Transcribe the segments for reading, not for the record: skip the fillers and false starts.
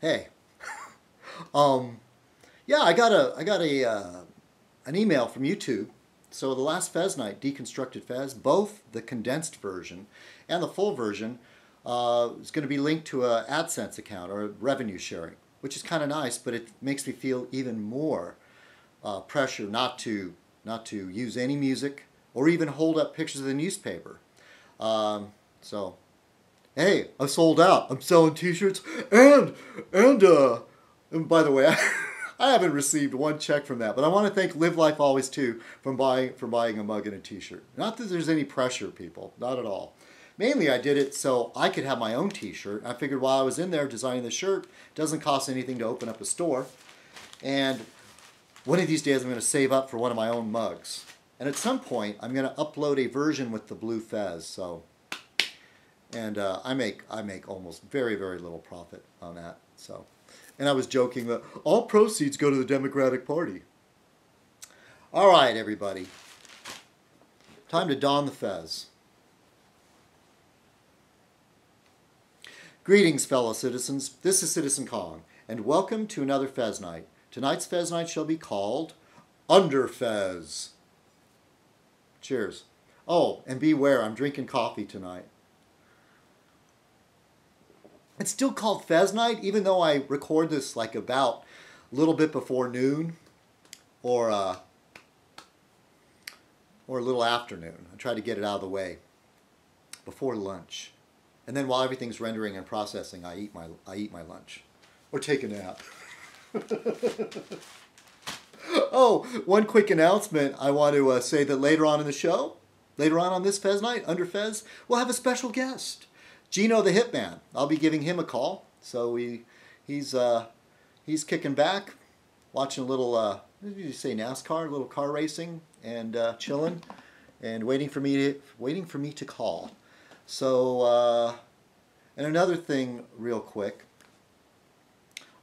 Hey, um, yeah, I got an email from YouTube. So the last Fez Night, Deconstructed Fez, both the condensed version and the full version, is going to be linked to a AdSense account or revenue sharing, which is kind of nice, but it makes me feel even more pressure not to use any music or even hold up pictures of the newspaper. So hey, I sold out. I'm selling T-shirts and by the way, I haven't received one check from that, but I want to thank Live Life Always too for buying a mug and a T-shirt. Not that there's any pressure, people, not at all. Mainly, I did it so I could have my own T-shirt. I figured while I was in there designing the shirt, it doesn't cost anything to open up a store, and one of these days I'm going to save up for one of my own mugs. And at some point, I'm going to upload a version with the blue Fez. So. And I make almost very little profit on that. So, and I was joking that all proceeds go to the Democratic Party. All right, everybody, time to don the Fez. Greetings, fellow citizens. This is Citizen Kong, and welcome to another Fez Night. Tonight's Fez Night shall be called UnderFez. Cheers. Oh, and beware, I'm drinking coffee tonight. It's still called Fez Night, even though I record this like about a little bit before noon or a little afternoon. I try to get it out of the way before lunch. And then while everything's rendering and processing, I eat my lunch or take a nap. Oh, one quick announcement. I want to say that later on in the show, later on this Fez Night, Under we'll have a special guest. Gino the Hitman. I'll be giving him a call. So he's kicking back, watching a little what did you say, NASCAR, a little car racing, and chilling, and waiting for me to call. So and another thing, real quick,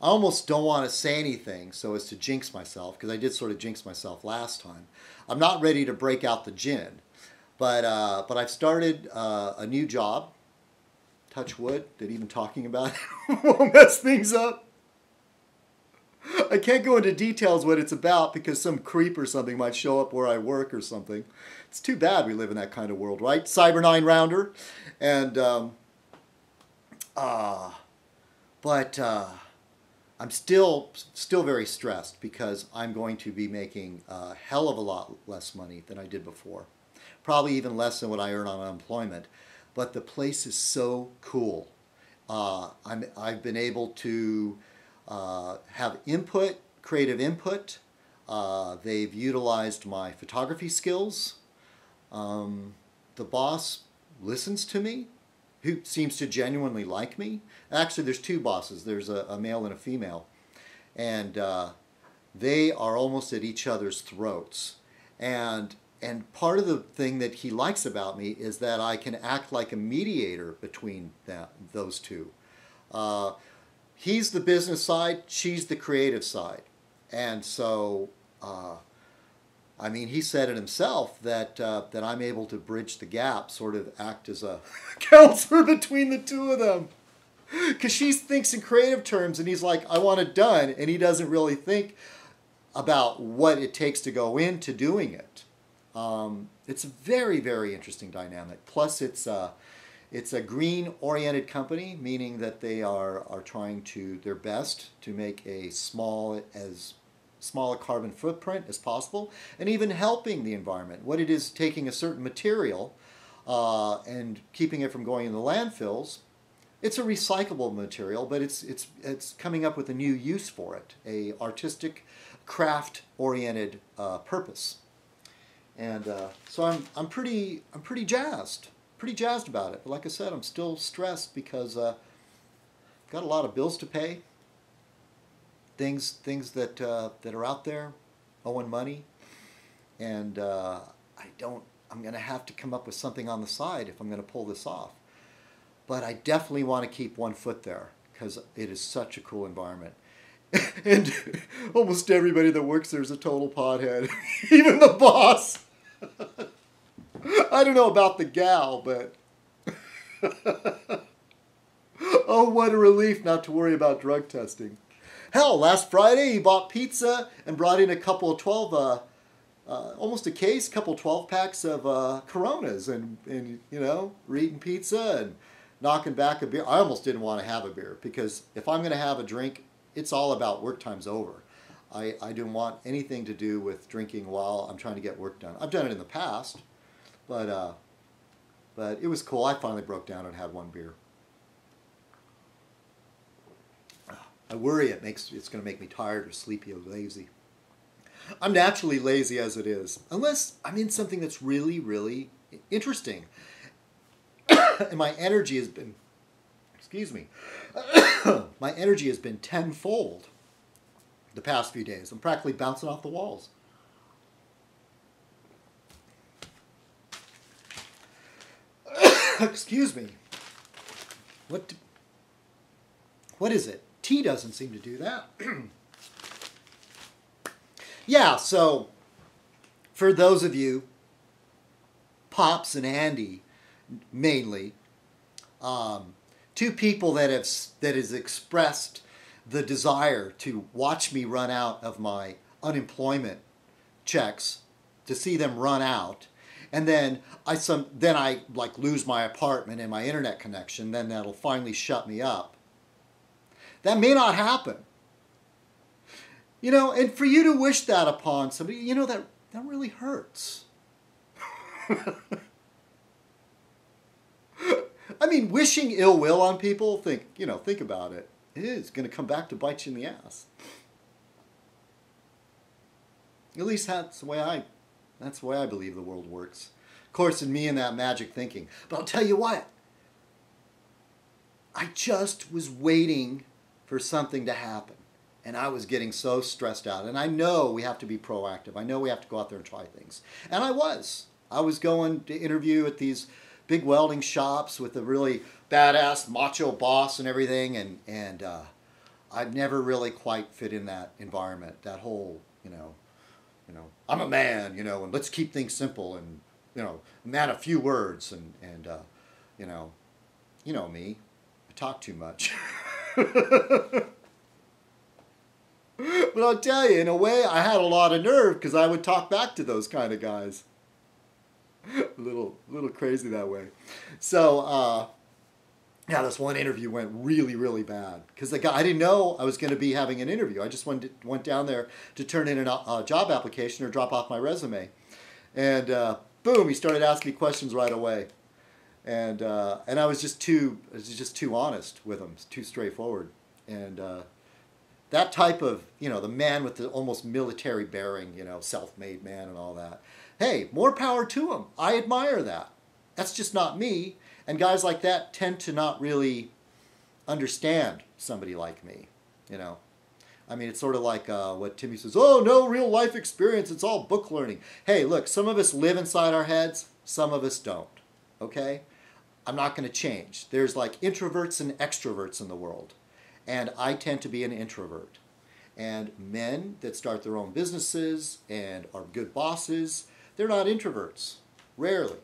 I almost don't want to say anything so as to jinx myself, because I did sort of jinx myself last time. I'm not ready to break out the gin, but I've started a new job. Touch wood, that even talking about it won't mess things up. I can't go into details what it's about because some creep or something might show up where I work or something. It's too bad we live in that kind of world, right? Cyber 9 rounder. And, but I'm still very stressed because I'm going to be making a hell of a lot less money than I did before. Probably even less than what I earn on unemployment. But the place is so cool. I've been able to have input, creative input. They've utilized my photography skills. The boss listens to me, who seems to genuinely like me. Actually, there's two bosses. There's a male and a female. And they are almost at each other's throats. And part of the thing that he likes about me is that I can act like a mediator between those two. He's the business side, she's the creative side. And so, I mean, he said it himself that I'm able to bridge the gap, sort of act as a counselor between the two of them. Because she thinks in creative terms, and he's like, I want it done. And he doesn't really think about what it takes to go into doing it. It's a very interesting dynamic. Plus, it's a green-oriented company, meaning that they are trying their best to make as small a carbon footprint as possible, and even helping the environment. What it is, taking a certain material and keeping it from going in the landfills. It's a recyclable material, but it's coming up with a new use for it, a artistic, craft-oriented purpose. And so I'm pretty jazzed about it. But like I said, I'm still stressed because I've got a lot of bills to pay. Things that are out there, owing money, and I'm going to have to come up with something on the side if I'm going to pull this off. But I definitely want to keep one foot there because it is such a cool environment. And almost everybody that works there is a total pothead, even the boss. I don't know about the gal, but Oh, what a relief not to worry about drug testing. Hell, last Friday he bought pizza and brought in a couple of 12, almost a case, couple 12 packs of Coronas, and you know, we're eating pizza and knocking back a beer. I almost didn't want to have a beer because if I'm going to have a drink, it's all about work time's over. I didn't want anything to do with drinking while I'm trying to get work done. I've done it in the past, but it was cool. I finally broke down and had one beer. I worry it's going to make me tired or sleepy or lazy. I'm naturally lazy as it is, unless I'm in something that's really, really interesting. And my energy has been, excuse me, my energy has been tenfold the past few days. I'm practically bouncing off the walls. Excuse me. What is it? Tea doesn't seem to do that. Yeah, so for those of you, Pops and Andy, mainly, two people that has expressed the desire to watch me run out of my unemployment checks, to see them run out, and then I like lose my apartment and my internet connection, then that'll finally shut me up. That may not happen. You know, and for you to wish that upon somebody, you know, that really hurts. I mean, wishing ill will on people, think about it. It is going to come back to bite you in the ass. At least that's the way I believe the world works. Of course, in me and that magic thinking. But I'll tell you what. I just was waiting for something to happen. And I was getting so stressed out. And I know we have to be proactive. I know we have to go out there and try things. And I was. I was going to interview at these big welding shops with a really badass macho boss and everything. And I've never really quite fit in that environment. That whole, you know, I'm a man, and let's keep things simple, and, man, a few words, and you know me, I talk too much. But I'll tell you, in a way, I had a lot of nerve because I would talk back to those kind of guys. a little crazy that way. So, yeah, this one interview went really, really bad because I didn't know I was going to be having an interview. I just went down there to turn in a job application or drop off my resume, and boom, he started asking me questions right away, and I was just too honest with him, too straightforward, and that type of, the man with the almost military bearing, self-made man and all that. Hey, more power to him. I admire that. That's just not me. And guys like that tend to not really understand somebody like me, I mean, it's sort of like what Timmy says, oh, no real life experience, it's all book learning. Hey, look, some of us live inside our heads, some of us don't, okay? I'm not going to change. There's like introverts and extroverts in the world, and I tend to be an introvert. And men that start their own businesses and are good bosses, they're not introverts, rarely.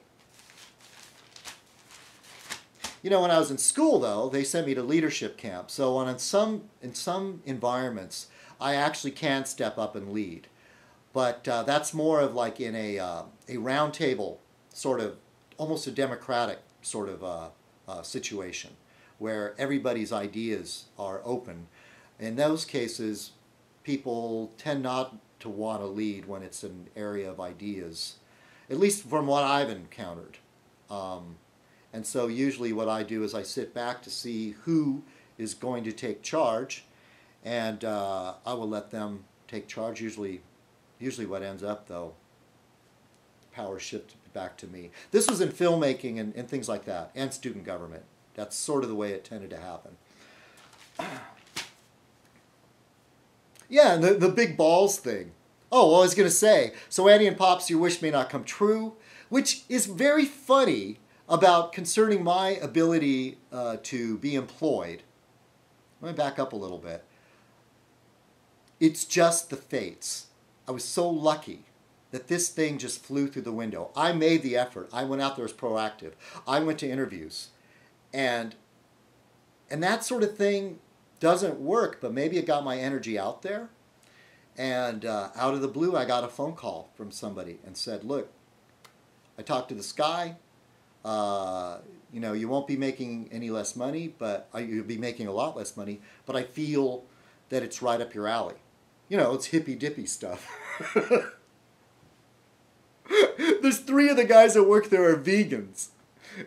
When I was in school, though, they sent me to leadership camp. So in some environments, I actually can step up and lead. But that's more of like in a round table, sort of, almost a democratic sort of situation, where everybody's ideas are open. In those cases, people tend not to want to lead when it's an area of ideas, at least from what I've encountered. And so usually what I do is I sit back to see who is going to take charge, and I will let them take charge. Usually what ends up, though, power shifted back to me. This was in filmmaking and things like that, and student government. That's sort of the way it tended to happen. Yeah, and the big balls thing. Oh, well, I was going to say, so Annie and Pops, your wish may not come true, which is very funny about concerning my ability to be employed. Let me back up a little bit. It's just the fates. I was so lucky that this thing just flew through the window. I made the effort. I went out there as proactive. I went to interviews. And And that sort of thing doesn't work, but maybe it got my energy out there. And out of the blue, I got a phone call from somebody and said, look, I talked to this guy. You know, you won't be making any less money, but you'll be making a lot less money, but I feel that it's right up your alley. You know, it's hippy-dippy stuff. There's 3 of the guys that work there are vegans.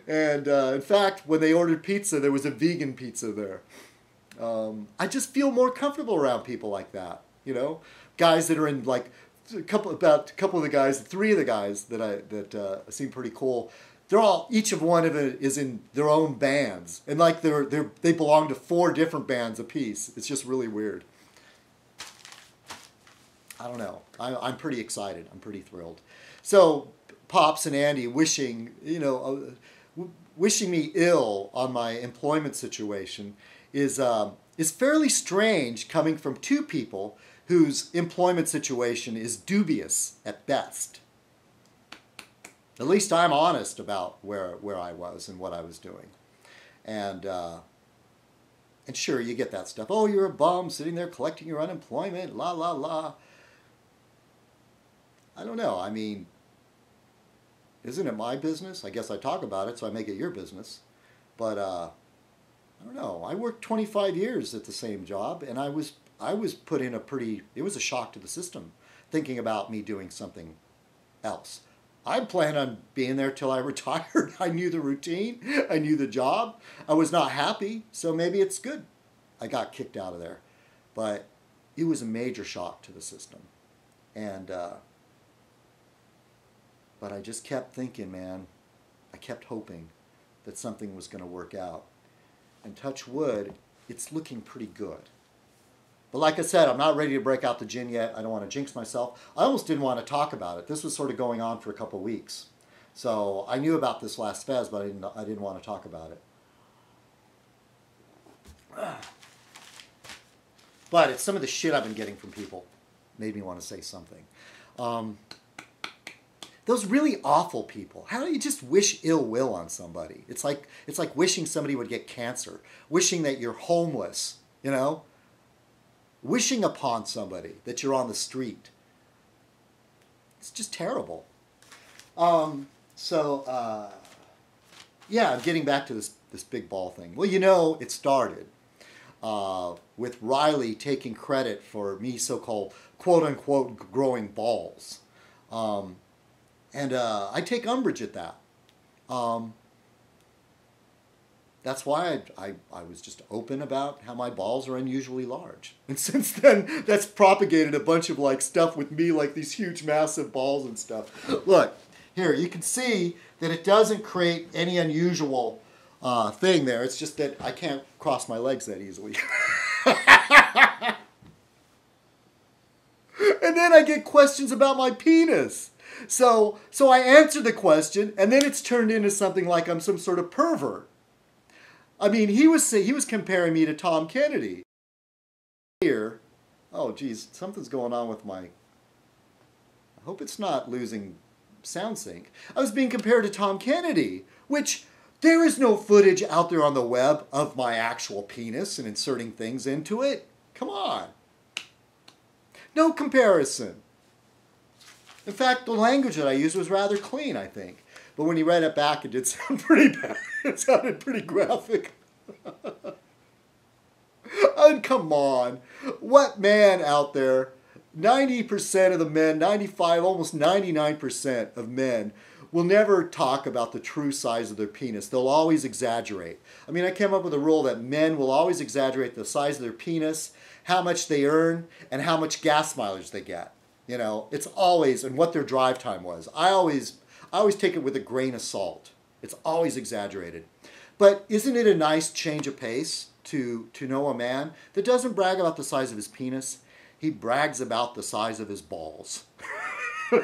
And in fact, when they ordered pizza, there was a vegan pizza there. I just feel more comfortable around people like that, you know? Guys that are in like a couple of the guys, 3 of the guys that seem pretty cool. They're all, each of one of it is in their own bands, and like they belong to 4 different bands apiece. It's just really weird. I don't know. I'm pretty excited. I'm pretty thrilled. So Pops and Andy wishing me ill on my employment situation is fairly strange coming from 2 people whose employment situation is dubious at best. At least I'm honest about where I was and what I was doing. And sure, you get that stuff. Oh, you're a bum sitting there collecting your unemployment, la, la, la. I don't know. I mean, isn't it my business? I guess I talk about it, so I make it your business. But I don't know. I worked 25 years at the same job, and I was put in it was a shock to the system, thinking about me doing something else. I planned on being there till I retired. I knew the routine. I knew the job. I was not happy, so maybe it's good I got kicked out of there. But it was a major shock to the system. And but I just kept thinking, man, I kept hoping that something was going to work out. And touch wood, it's looking pretty good. But like I said, I'm not ready to break out the gin yet. I don't want to jinx myself. I almost didn't want to talk about it. This was sort of going on for a couple of weeks. So I knew about this last Fez, but I didn't want to talk about it. But it's some of the shit I've been getting from people made me want to say something. Those really awful people. How do you just wish ill will on somebody? It's like wishing somebody would get cancer, wishing that you're homeless, you know? Wishing upon somebody that you're on the street. It's just terrible. Yeah, I'm getting back to this big ball thing. Well, you know, it started with Riley taking credit for me so-called quote-unquote growing balls. I take umbrage at that. That's why I was just open about how my balls are unusually large. And since then, that's propagated a bunch of like stuff with me, like these huge massive balls and stuff. Look, here, you can see that it doesn't create any unusual thing there. It's just that I can't cross my legs that easily. And then I get questions about my penis. So I answer the question, and then it's turned into something like I'm some sort of pervert. I mean, he was comparing me to Tom Kennedy. Here, oh geez, something's going on with my. I hope it's not losing sound sync. I was being compared to Tom Kennedy, which there is no footage out there on the web of my actual penis and inserting things into it. Come on, no comparison. In fact, the language that I used was rather clean, I think. But when he read it back, it did sound pretty bad. It sounded pretty graphic. And come on. What man out there, 90% of the men, 95, almost 99% of men will never talk about the true size of their penis. They'll always exaggerate. I mean, I came up with a rule that men will always exaggerate the size of their penis, how much they earn, and how much gas mileage they get. You know, it's always, and what their drive time was. I always take it with a grain of salt. It's always exaggerated. But isn't it a nice change of pace to know a man that doesn't brag about the size of his penis? He brags about the size of his balls. I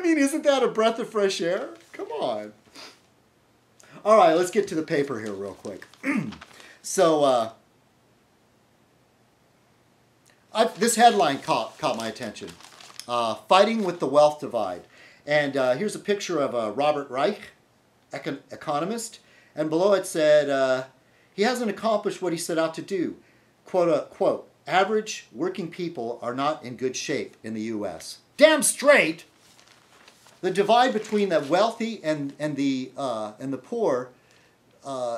mean, isn't that a breath of fresh air? Come on. All right, let's get to the paper here real quick. So, this headline caught my attention. Fighting with the Wealth Divide. And here's a picture of Robert Reich, economist, And below it said, he hasn't accomplished what he set out to do. Quote, average working people are not in good shape in the U.S. Damn straight! The divide between the wealthy and the poor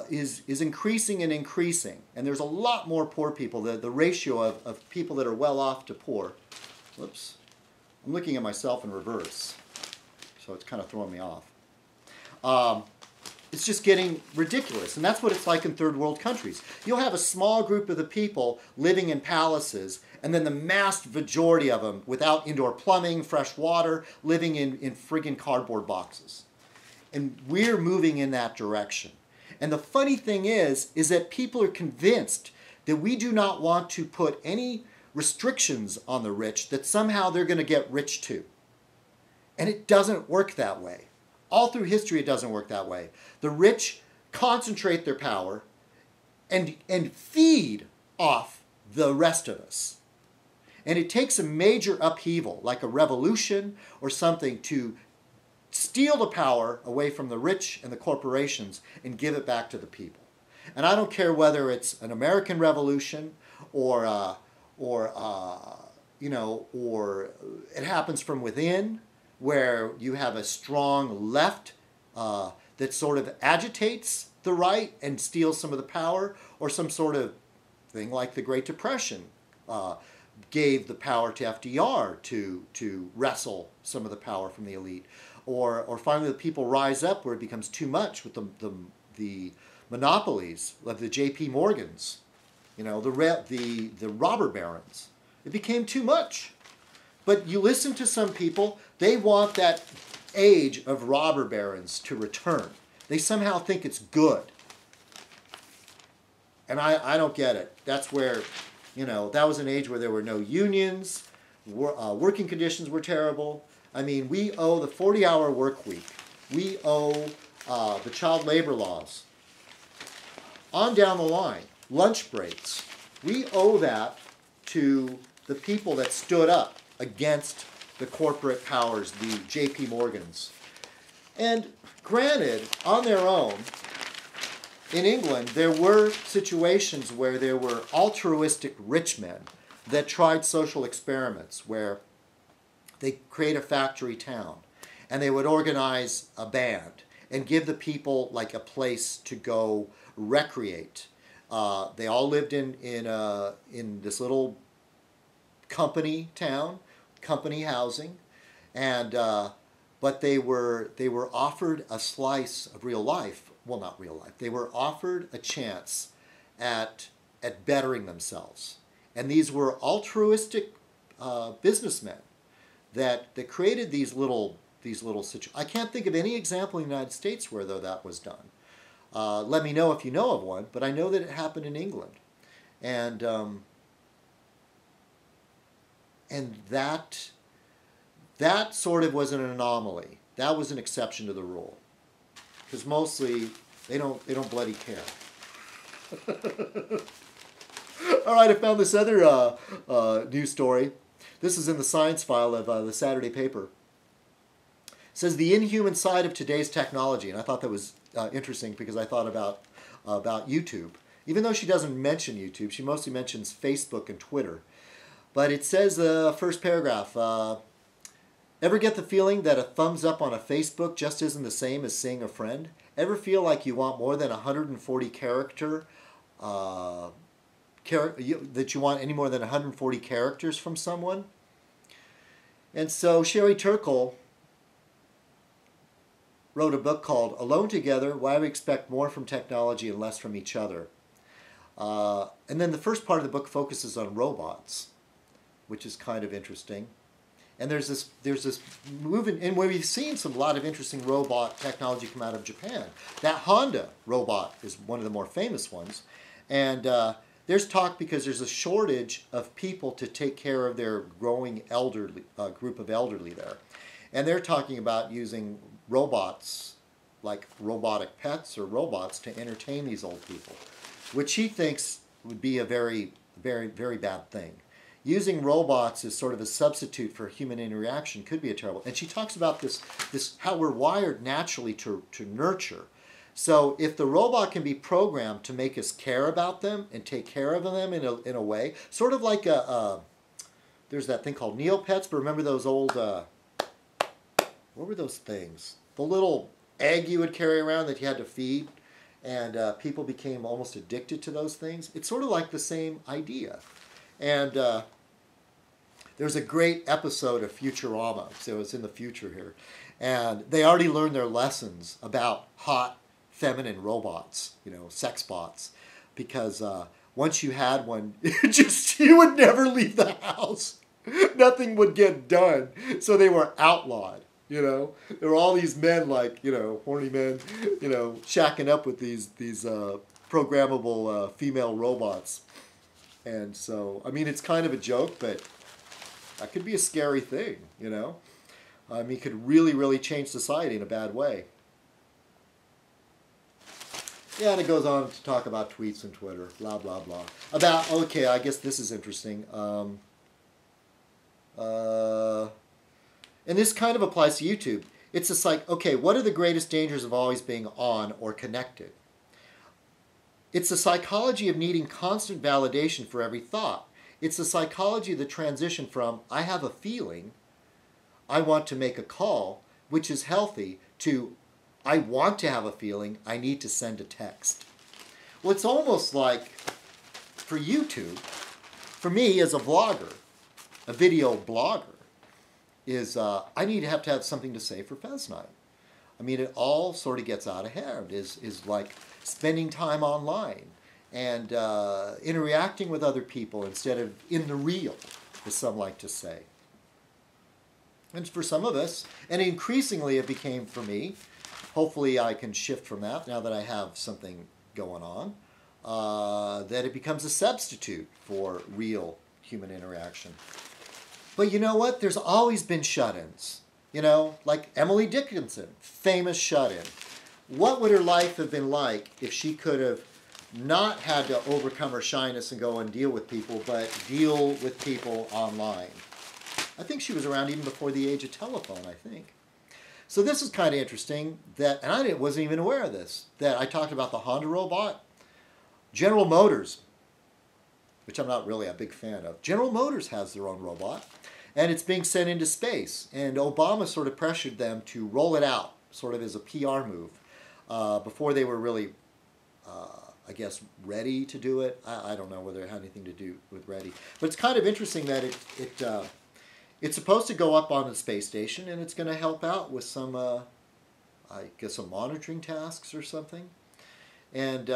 is increasing and increasing. And there's a lot more poor people. The ratio of people that are well off to poor. Whoops. I'm looking at myself in reverse. So it's kind of throwing me off. It's just getting ridiculous. And that's what it's like in third world countries. You'll have a small group of the people living in palaces, and then the mass majority of them without indoor plumbing, fresh water, living in friggin' cardboard boxes. And we're moving in that direction. And the funny thing is that people are convinced that we do not want to put any restrictions on the rich, that somehow they're going to get rich too. And it doesn't work that way. All through history, it doesn't work that way. The rich concentrate their power and feed off the rest of us. And it takes a major upheaval, like a revolution or something, to steal the power away from the rich and the corporations and give it back to the people. And I don't care whether it's an American Revolution or it happens from within, where you have a strong left that sort of agitates the right and steals some of the power, or some sort of thing like the Great Depression gave the power to FDR to wrestle some of the power from the elite. Or finally the people rise up where it becomes too much with the monopolies, like the J.P. Morgans, the robber barons. It became too much. But you listen to some people, they want that age of robber barons to return. They somehow think it's good. And I don't get it. That's where, that was an age where there were no unions, working conditions were terrible. I mean, we owe the 40-hour work week. We owe the child labor laws. On down the line, lunch breaks. We owe that to the people that stood up against the corporate powers, the J.P. Morgans. And granted, on their own, in England, there were situations where there were altruistic rich men that tried social experiments where they create a factory town and they would organize a band and give the people like a place to go recreate. They all lived in this little company town, company housing, and but they were offered a slice of real life. Well, not real life. They were offered a chance at bettering themselves, and these were altruistic businessmen that created these little situations. I can't think of any example in the United States where though that was done. Let me know if you know of one, but I know that it happened in England, and that sort of was an anomaly. That was an exception to the rule, because mostly they don't bloody care. All right, I found this other news story. This is in the science file of the Saturday paper. It says the inhuman side of today's technology, and I thought that was interesting because I thought about YouTube. Even though she doesn't mention YouTube, she mostly mentions Facebook and Twitter. But it says, first paragraph, ever get the feeling that a thumbs up on a Facebook just isn't the same as seeing a friend? Ever feel like you want more than 140 character, that you want any more than 140 characters from someone? And so Sherry Turkle wrote a book called Alone Together, Why We Expect More from Technology and Less from Each Other. And then the first part of the book focuses on robots, which is kind of interesting. And there's this movement, and where we've seen a lot of interesting robot technology come out of Japan. That Honda robot is one of the more famous ones. And there's talk because there's a shortage of people to take care of their growing elderly group of elderly there. And they're talking about using robots, like robotic pets or robots, to entertain these old people, which he thinks would be a very, very, very bad thing. Using robots as sort of a substitute for human interaction could be a terrible. And she talks about this how we're wired naturally to nurture. So if the robot can be programmed to make us care about them and take care of them in a way, sort of like there's that thing called Neopets, but remember those old, what were those things? The little egg you would carry around that you had to feed, and people became almost addicted to those things. It's sort of like the same idea. And there's a great episode of Futurama, so it's in the future here, and they already learned their lessons about hot, feminine robots, you know, sex bots, because once you had one, you would never leave the house. Nothing would get done, so they were outlawed. You know, there were all these men, like, you know, horny men, you know, shacking up with these programmable female robots. And so, I mean, it's kind of a joke, but that could be a scary thing, you know. I mean, it could really, really change society in a bad way. Yeah, and it goes on to talk about tweets and Twitter, blah, blah, blah. About, okay, I guess this is interesting. And this kind of applies to YouTube. It's just like, okay, what are the greatest dangers of always being on or connected? It's the psychology of needing constant validation for every thought. It's the psychology of the transition from, I have a feeling, I want to make a call, which is healthy, to, I want to have a feeling, I need to send a text. Well, it's almost like, for YouTube, for me as a vlogger, a video blogger, is I need to have something to say for Fez Night. I mean, it all sort of gets out of hand, is like spending time online and interacting with other people instead of in the real, as some like to say. And for some of us, and increasingly it became for me, hopefully I can shift from that now that I have something going on, that it becomes a substitute for real human interaction. But you know what? There's always been shut-ins. You know, like Emily Dickinson, famous shut-in. What would her life have been like if she could have not had to overcome her shyness and go and deal with people, but deal with people online? I think she was around even before the age of telephone, I think. So this is kind of interesting, that, and I wasn't even aware of this, that I talked about the Honda robot. General Motors, which I'm not really a big fan of. General Motors has their own robot, and it's being sent into space. And Obama sort of pressured them to roll it out, sort of as a PR move, before they were really, I guess, ready to do it. I don't know whether it had anything to do with ready. But it's kind of interesting that it's supposed to go up on the space station, and it's going to help out with some, I guess, some monitoring tasks or something. And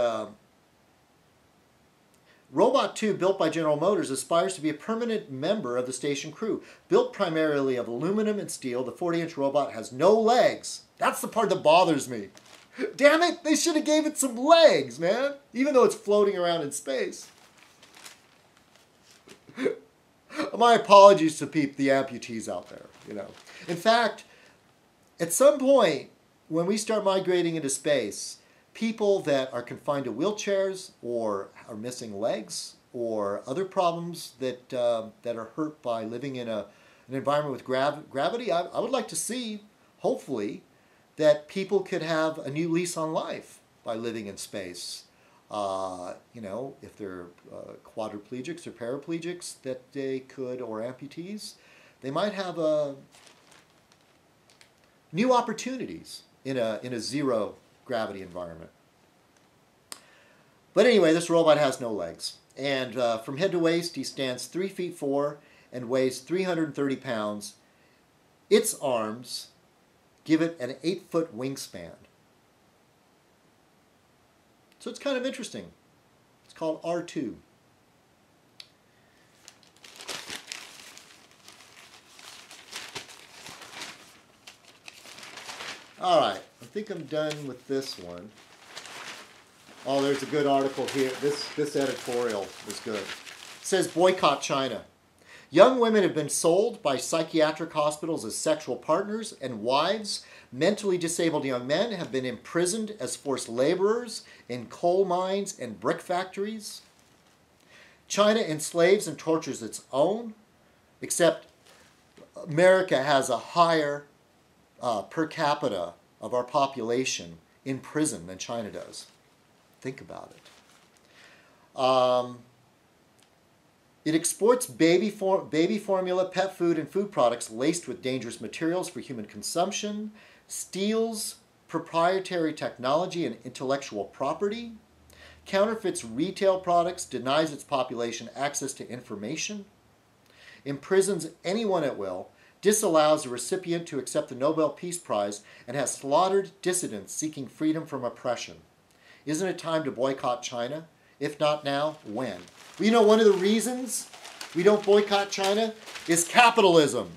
Robot 2, built by General Motors, aspires to be a permanent member of the station crew. Built primarily of aluminum and steel, the 40-inch robot has no legs. That's the part that bothers me. Damn it, they should have gave it some legs, man. Even though it's floating around in space. My apologies to the amputees out there, you know. In fact, at some point, when we start migrating into space, people that are confined to wheelchairs or are missing legs or other problems that are hurt by living in an environment with gravity, I would like to see, hopefully, that people could have a new lease on life by living in space. You know, if they're quadriplegics or paraplegics, that they could, or amputees, they might have new opportunities in a zero gravity environment. But anyway, this robot has no legs. And from head to waist, he stands 3 feet 4 and weighs 330 pounds. Its arms give it an 8-foot wingspan. So it's kind of interesting. It's called R2. All right, I think I'm done with this one. Oh, there's a good article here. This editorial is good. It says, boycott China. Young women have been sold by psychiatric hospitals as sexual partners, and wives. Mentally disabled young men have been imprisoned as forced laborers in coal mines and brick factories. China enslaves and tortures its own, except America has a higher per capita of our population in prison than China does. Think about it. It exports baby formula, pet food, and food products laced with dangerous materials for human consumption, steals proprietary technology and intellectual property, counterfeits retail products, denies its population access to information, imprisons anyone at will, disallows a recipient to accept the Nobel Peace Prize, and has slaughtered dissidents seeking freedom from oppression. Isn't it time to boycott China? If not now, when? Well, you know, one of the reasons we don't boycott China is capitalism.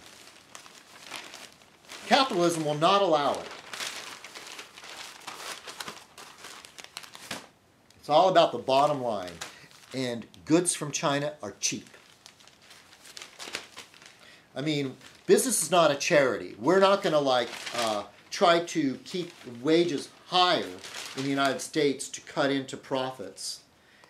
Capitalism will not allow it. It's all about the bottom line. And goods from China are cheap. I mean, business is not a charity. We're not going to try to keep wages higher in the United States to cut into profits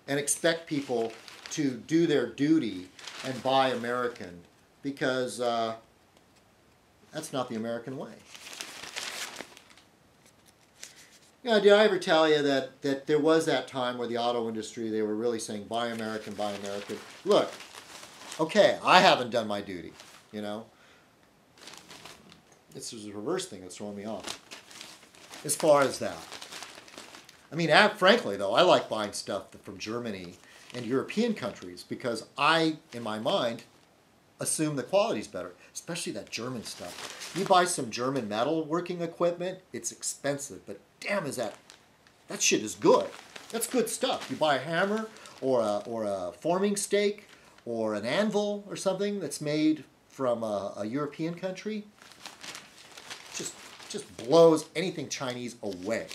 and expect people to do their duty and buy American, because that's not the American way. You know, did I ever tell you that there was that time where the auto industry, they were really saying, buy American, buy American? Look, okay, I haven't done my duty, you know. This is a reverse thing that's throwing me off. As far as that. I mean, frankly, though, I like buying stuff from Germany and European countries because I, in my mind, assume the quality's better, especially that German stuff. You buy some German metalworking equipment, it's expensive, but damn is that shit is good. That's good stuff. You buy a hammer or a forming stake or an anvil or something that's made from a European country, just blows anything Chinese away.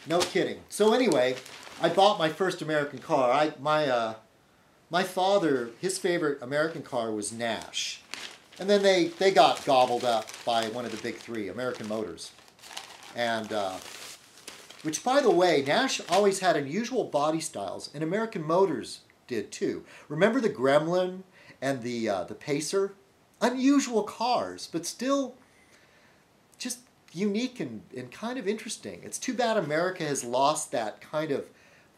No kidding. So anyway, I bought my first American car. My father, his favorite American car was Nash. And then they got gobbled up by one of the big three, American Motors. And, which by the way, Nash always had unusual body styles, and American Motors did too. Remember the Gremlin and the Pacer? Unusual cars, but still just unique and kind of interesting. It's too bad America has lost that kind of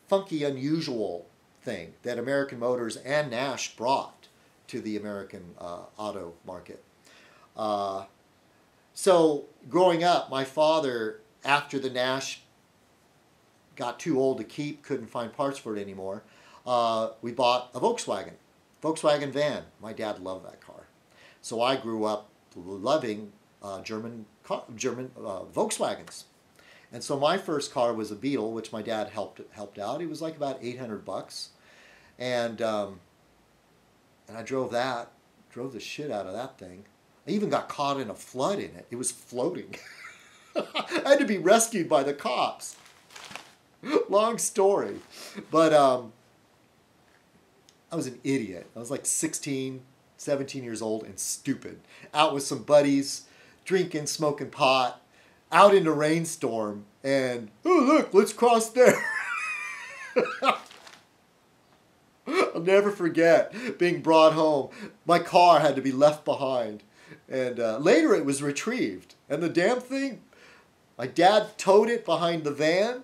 funky, unusual thing that American Motors and Nash brought to the American auto market. So growing up, my father, after the Nash got too old to keep, couldn't find parts for it anymore, we bought a Volkswagen van. My dad loved that car. So I grew up loving German Volkswagens. And so my first car was a Beetle, which my dad helped out. It was like about $800. And I drove the shit out of that thing. I even got caught in a flood in it. It was floating. I had to be rescued by the cops. Long story. But I was an idiot. I was like 16, 17 years old and stupid. Out with some buddies, drinking, smoking pot, out in a rainstorm, and, oh look, let's cross there. I'll never forget being brought home. My car had to be left behind. And later it was retrieved. And the damn thing, my dad towed it behind the van.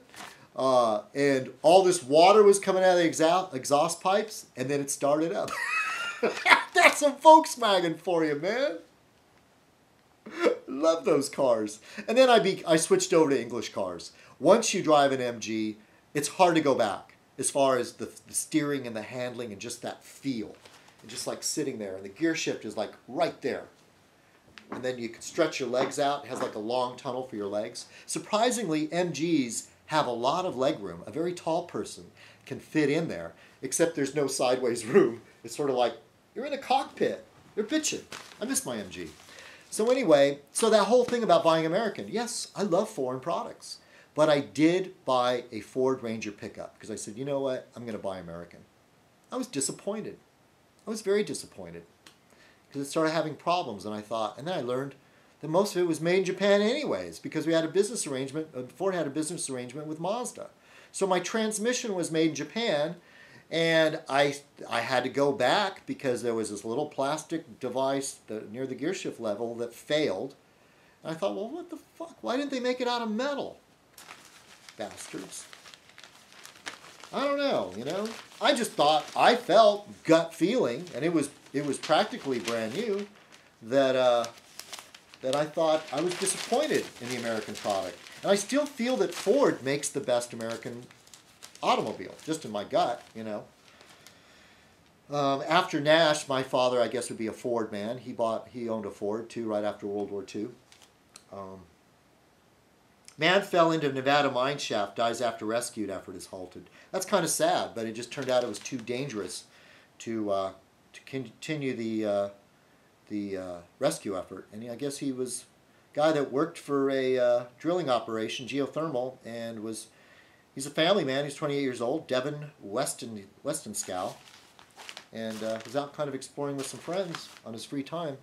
And all this water was coming out of the exhaust pipes. And then it started up. That's a Volkswagen for you, man. Love those cars. And then I switched over to English cars. Once you drive an MG, it's hard to go back as far as the steering and the handling and just that feel. And just like sitting there. And the gear shift is like right there. And then you can stretch your legs out. It has like a long tunnel for your legs. Surprisingly, MGs have a lot of leg room. A very tall person can fit in there, except there's no sideways room. It's sort of like you're in a cockpit. You're bitching. I miss my MG. So anyway, so that whole thing about buying American, yes, I love foreign products. But I did buy a Ford Ranger pickup because I said, you know what, I'm going to buy American. I was disappointed. I was very disappointed because it started having problems, and I thought, and then I learned that most of it was made in Japan anyways because we had a business arrangement, Ford had a business arrangement with Mazda. So my transmission was made in Japan, And I had to go back because there was this little plastic device near the gear shift level that failed. And I thought, well, what the fuck? Why didn't they make it out of metal? Bastards. I don't know, you know. I just thought, I felt gut feeling, and it was practically brand new, that that I thought I was disappointed in the American product. And I still feel that Ford makes the best American automobile, just in my gut, you know. After Nash, my father, I guess, would be a Ford man. He owned a Ford, too, right after World War II. Man fell into Nevada mine shaft, dies after rescued effort is halted. That's kind of sad, but it just turned out it was too dangerous to continue the rescue effort. And I guess he was a guy that worked for a drilling operation, geothermal, and he's a family man. He's 28 years old, Devin Westonskow, and was out kind of exploring with some friends on his free time.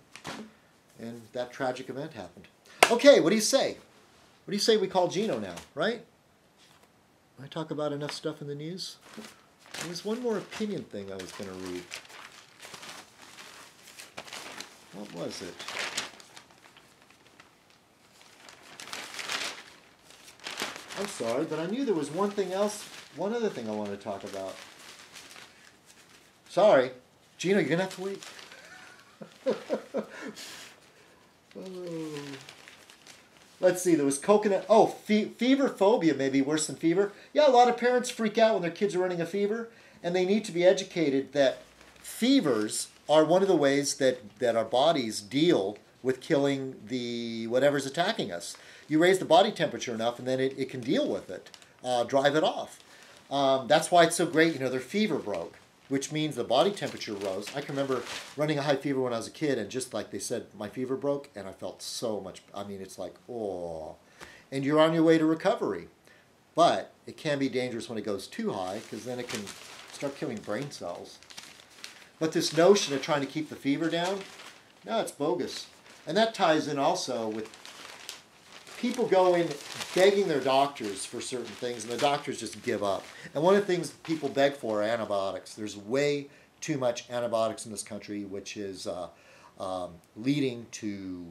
And that tragic event happened. Okay, what do you say? What do you say we call Gino now, right? I talk about enough stuff in the news. There was one more opinion thing I was going to read. What was it? I'm sorry, but I knew there was one other thing I wanted to talk about. Sorry. Gino, you're going to have to wait. Oh. Let's see, there was coconut. Oh, fever phobia may be worse than fever. Yeah, a lot of parents freak out when their kids are running a fever, and they need to be educated that fevers are one of the ways that our bodies deal with killing whatever's attacking us. You raise the body temperature enough, and then it can deal with it, drive it off. That's why it's so great, you know, their fever broke, which means the body temperature rose. I can remember running a high fever when I was a kid, and just like they said, my fever broke, and I felt so much, I mean, it's like, oh. And you're on your way to recovery. But it can be dangerous when it goes too high, because then it can start killing brain cells. But this notion of trying to keep the fever down, no, it's bogus. And that ties in also with people going begging their doctors for certain things, and the doctors just give up. And one of the things people beg for are antibiotics. There's way too much antibiotics in this country, which is leading to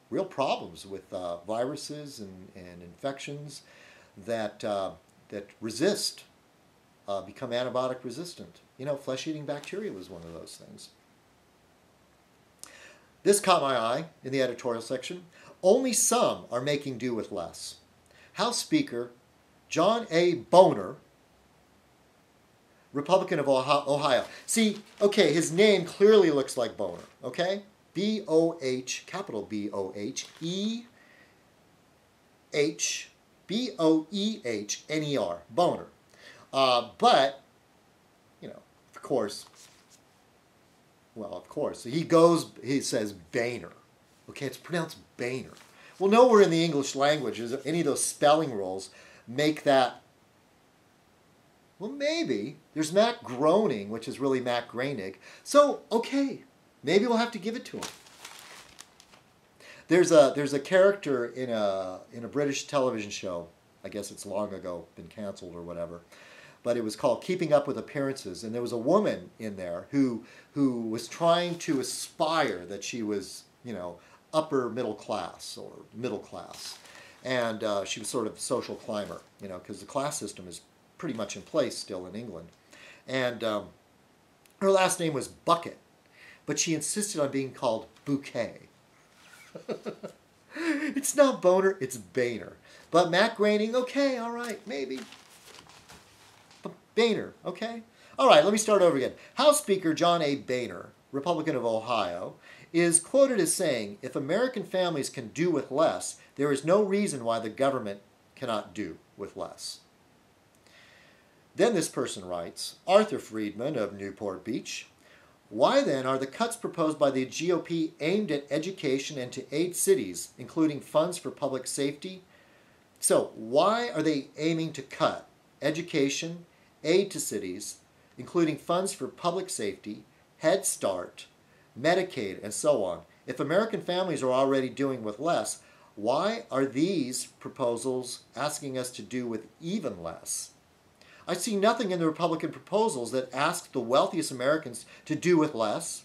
real problems with viruses and infections that resist, become antibiotic resistant. You know, flesh-eating bacteria was one of those things. This caught my eye in the editorial section. Only some are making do with less. House Speaker John A. Boehner, Republican of Ohio. See, okay, his name clearly looks like Boehner, okay? B-O-H, capital B-O-H-E-H, B-O-E-H-N-E-R, Boehner. But, you know, of course, he says Boehner. Okay, it's pronounced Boehner. Well, nowhere in the English language is any of those spelling rules make that. Well, maybe. There's Matt Groening, which is really Matt Groening. So, okay, maybe we'll have to give it to him. There's a character in a British television show. I guess it's long ago been canceled or whatever. But it was called Keeping Up with Appearances, and there was a woman in there who was trying to aspire that she was, you know, upper middle class or middle class, and she was sort of a social climber, you know, because the class system is pretty much in place still in England. And her last name was Bucket, but she insisted on being called Bouquet. It's not Boner, it's Boehner. But Matt Groening, okay, all right, maybe. Boehner, okay? All right, let me start over again. House Speaker John A. Boehner, Republican of Ohio, is quoted as saying, if American families can do with less, there is no reason why the government cannot do with less. Then this person writes, Arthur Friedman of Newport Beach, why then are the cuts proposed by the GOP aimed at education and to aid cities, including funds for public safety? So why are they aiming to cut education, aid to cities, including funds for public safety, Head Start, Medicaid, and so on? If American families are already doing with less, why are these proposals asking us to do with even less? I see nothing in the Republican proposals that ask the wealthiest Americans to do with less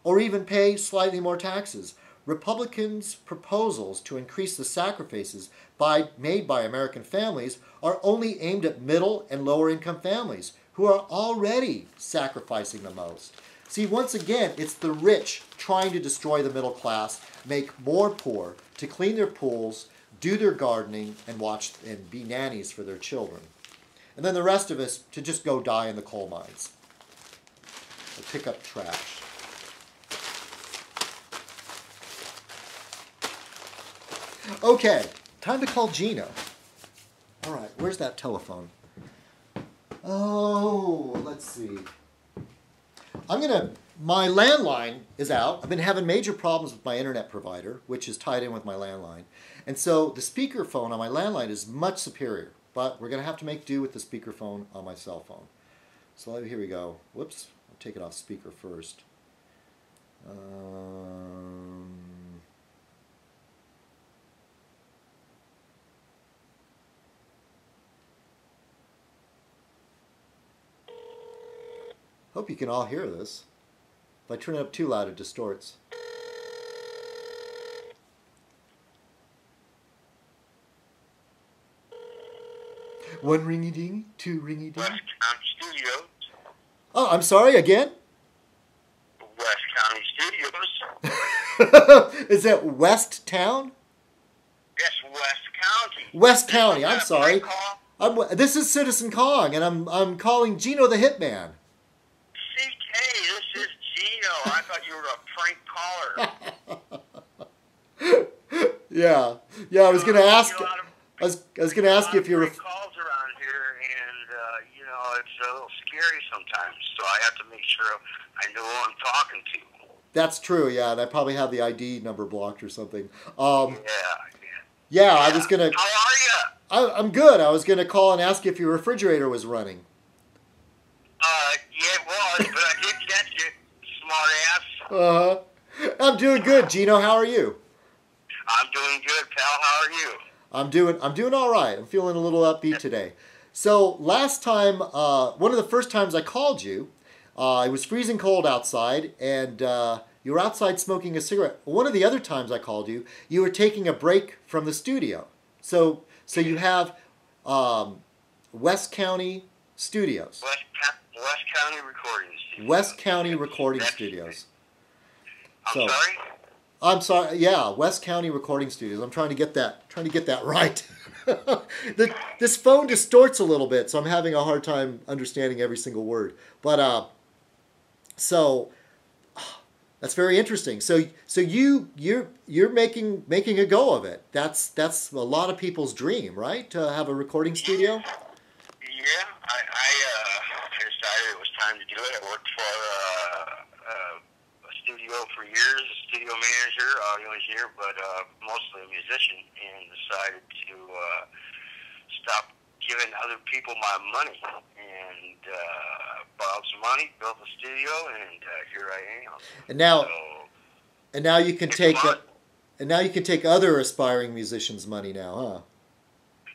or even pay slightly more taxes. Republicans' proposals to increase the sacrifices made by American families are only aimed at middle and lower income families who are already sacrificing the most. See, once again, it's the rich trying to destroy the middle class, make more poor, to clean their pools, do their gardening, and watch and be nannies for their children. And then the rest of us to just go die in the coal mines or pick up trash. Okay, time to call Gino. All right, where's that telephone? Oh, let's see. My landline is out. I've been having major problems with my internet provider, which is tied in with my landline. And so the speakerphone on my landline is much superior, but we're going to have to make do with the speakerphone on my cell phone. So here we go. Whoops, I'll take it off speaker first. Hope you can all hear this. If I turn it up too loud, it distorts. One ringy-ding, two ringy-ding. West County Studios. Oh, I'm sorry, again? West County Studios. Is that West Town? Yes, West County. West County, I'm sorry. This is Citizen Kong, and I'm calling Gino the Hitman. CK, this is Gino. I thought you were a prank caller. Yeah. I was going to ask. I was going to ask you if you were. Calls around here, and it's a little scary sometimes. So I have to make sure I know who I'm talking to. That's true. Yeah, and I probably have the ID number blocked or something. Yeah. I was going to. How are you? I'm good. I was going to call and ask if your refrigerator was running. Yeah, it was, but I did catch it, smart ass. I'm doing good, Gino. How are you? I'm doing good, pal. How are you? I'm doing all right. I'm feeling a little upbeat today. So last time, one of the first times I called you, it was freezing cold outside, and you were outside smoking a cigarette. One of the other times I called you, you were taking a break from the studio. So you have West County Studios. West County Recording Studios. West County Recording Studios. I'm sorry? Yeah, West County Recording Studios. I'm trying to get that right. This phone distorts a little bit, so I'm having a hard time understanding every single word. But that's very interesting. So you're making a go of it. That's a lot of people's dream, right? To have a recording studio. Yeah, I decided it was time to do it. I worked for a studio for years, a studio manager, audio engineer, but mostly a musician, and decided to stop giving other people my money, and borrowed some money, built a studio, and here I am. And now you can take other aspiring musicians' money now, huh?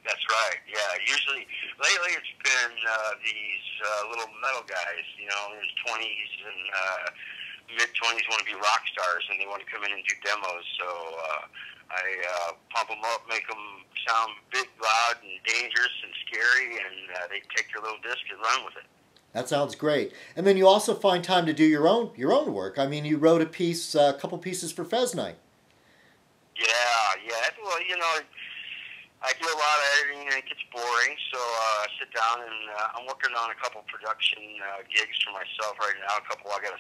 That's right. Yeah. Usually, lately it's been these little metal guys, in his 20s and mid-20s, want to be rock stars, and they want to come in and do demos. So I pump them up, make them sound big, loud, and dangerous and scary, and they take their little disc and run with it. That sounds great. And then you also find time to do your own work. I mean, you wrote a couple pieces for Fez Night. Yeah. Well, I do a lot of editing, and it gets boring, so I sit down, and I'm working on a couple production gigs for myself right now. I got a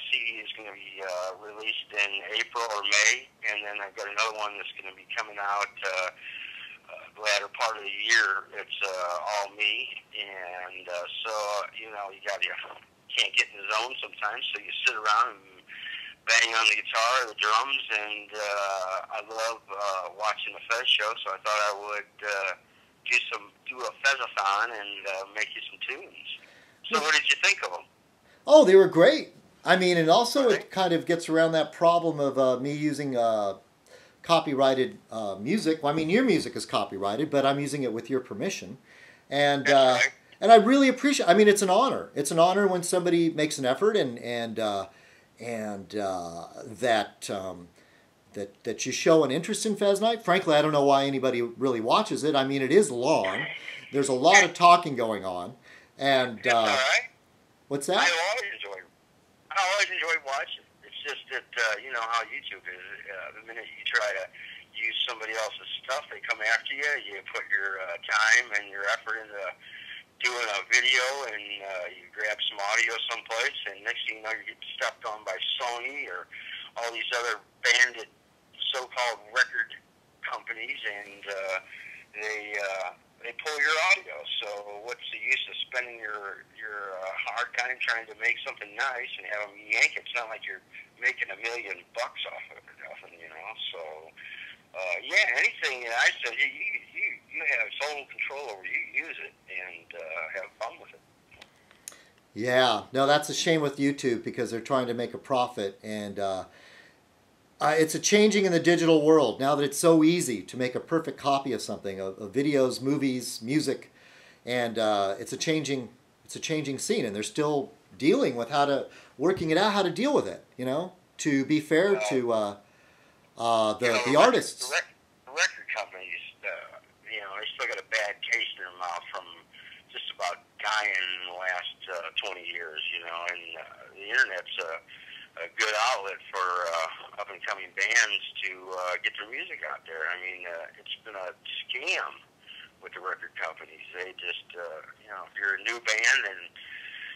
CD that's going to be released in April or May, and then I've got another one that's going to be coming out the latter part of the year. It's all me, and so, you can't get in the zone sometimes, so you sit around and bang on the guitar, the drums, and I love watching the Fez show, so I thought I would do a Fezathon and make you some tunes. So what did you think of them? Oh, they were great. I mean, and also it kind of gets around that problem of me using copyrighted music. Well, I mean, your music is copyrighted, but I'm using it with your permission. And And I really appreciate. I mean, it's an honor. It's an honor when somebody makes an effort that you show an interest in Fez Night. Frankly, I don't know why anybody really watches it. I mean, it is long. There's a lot of talking going on, and It's all right. what's that? I always enjoy watching. It's just that you know how YouTube is. The minute you try to use somebody else's stuff, they come after you. You put your time and your effort into doing a video, and you grab some audio someplace, and next thing you know, you get stepped on by Sony or all these other bandit so-called record companies, and they pull your audio. So what's the use of spending your hard time trying to make something nice and have them yank it? It's not like you're making $1 million off of it or nothing, you know. So yeah, anything I said, you have total control over. You use it and have fun with it. Yeah, no, that's a shame with YouTube because they're trying to make a profit, and it's a changing in the digital world now that it's so easy to make a perfect copy of something, of videos, movies, music, and it's a changing scene, and they're still dealing with working it out how to deal with it, you know, to be fair to the artists. The record companies, you know, they still got a bad taste in their mouth from just about dying in the last 20 years, you know, and the internet's a good outlet for up-and-coming bands to get their music out there. I mean, it's been a scam with the record companies. They just, you know, if you're a new band and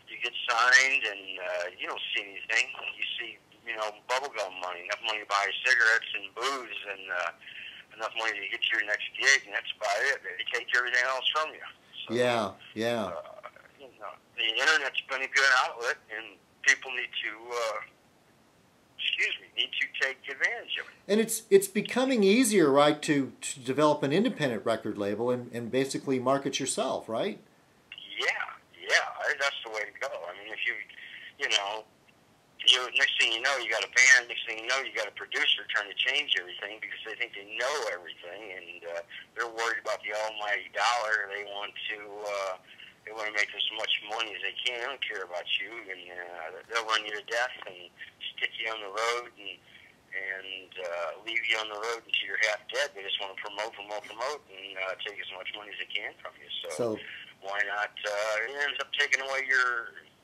you get signed and you don't see anything, you see, you know, bubblegum money, enough money to buy cigarettes and booze, and enough money to get to your next gig, and that's about it. They take everything else from you. So, yeah. you know, the internet's been a good outlet, and people need to take advantage of it. And it's becoming easier, right, to develop an independent record label and basically market yourself, right? Yeah, that's the way to go. I mean, if you know, next thing you know, you got a band. Next thing you know, you got a producer trying to change everything because they think they know everything, and they're worried about the almighty dollar. They want to make as much money as they can. They don't care about you, and they'll run you to death and stick you on the road and leave you on the road until you're half dead. They just want to promote, and take as much money as they can from you. So why not? It ends up taking away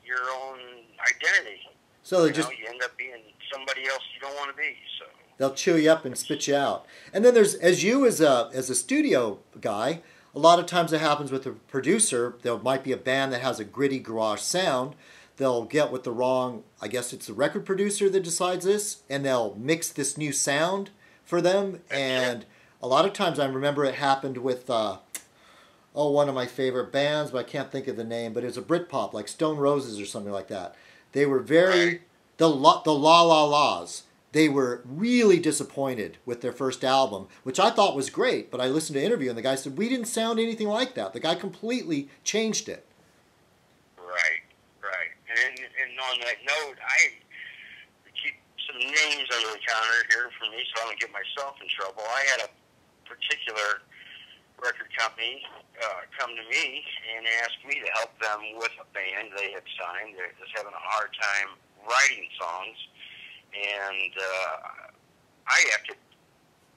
your own identity. So you end up being somebody else you don't want to be. So they'll chew you up and spit you out. And then there's, as a studio guy, a lot of times it happens with a producer. There might be a band that has a gritty garage sound. They'll get with the wrong, I guess it's the record producer that decides this, and they'll mix this new sound for them. And a lot of times I remember it happened with one of my favorite bands, but I can't think of the name, but it was a Britpop, like Stone Roses or something like that. They were the La La La's. They were really disappointed with their first album, which I thought was great, but I listened to an interview and the guy said, we didn't sound anything like that. The guy completely changed it. Right. And on that note, I keep some names under the counter here for me so I don't get myself in trouble. I had a particular record company come to me and ask me to help them with a band they had signed. They're just having a hard time writing songs, and I acted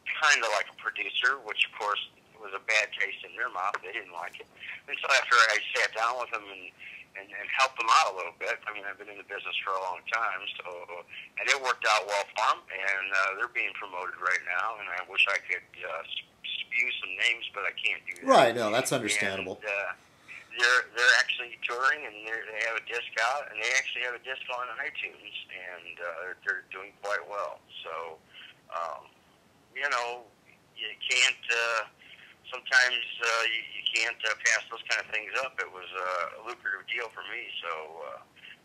kind of like a producer, which of course was a bad taste in their mouth. They didn't like it. And so after I sat down with them and helped them out a little bit, I mean, I've been in the business for a long time, and it worked out well for them, and they're being promoted right now, and I wish I could spew some names, but I can't do that. Right, no, that's understandable. And they're actually touring, and they have a disc out, and they actually have a disc on iTunes, and they're doing quite well. So, you know, you can't, sometimes you can't pass those kind of things up. It was a lucrative deal for me, so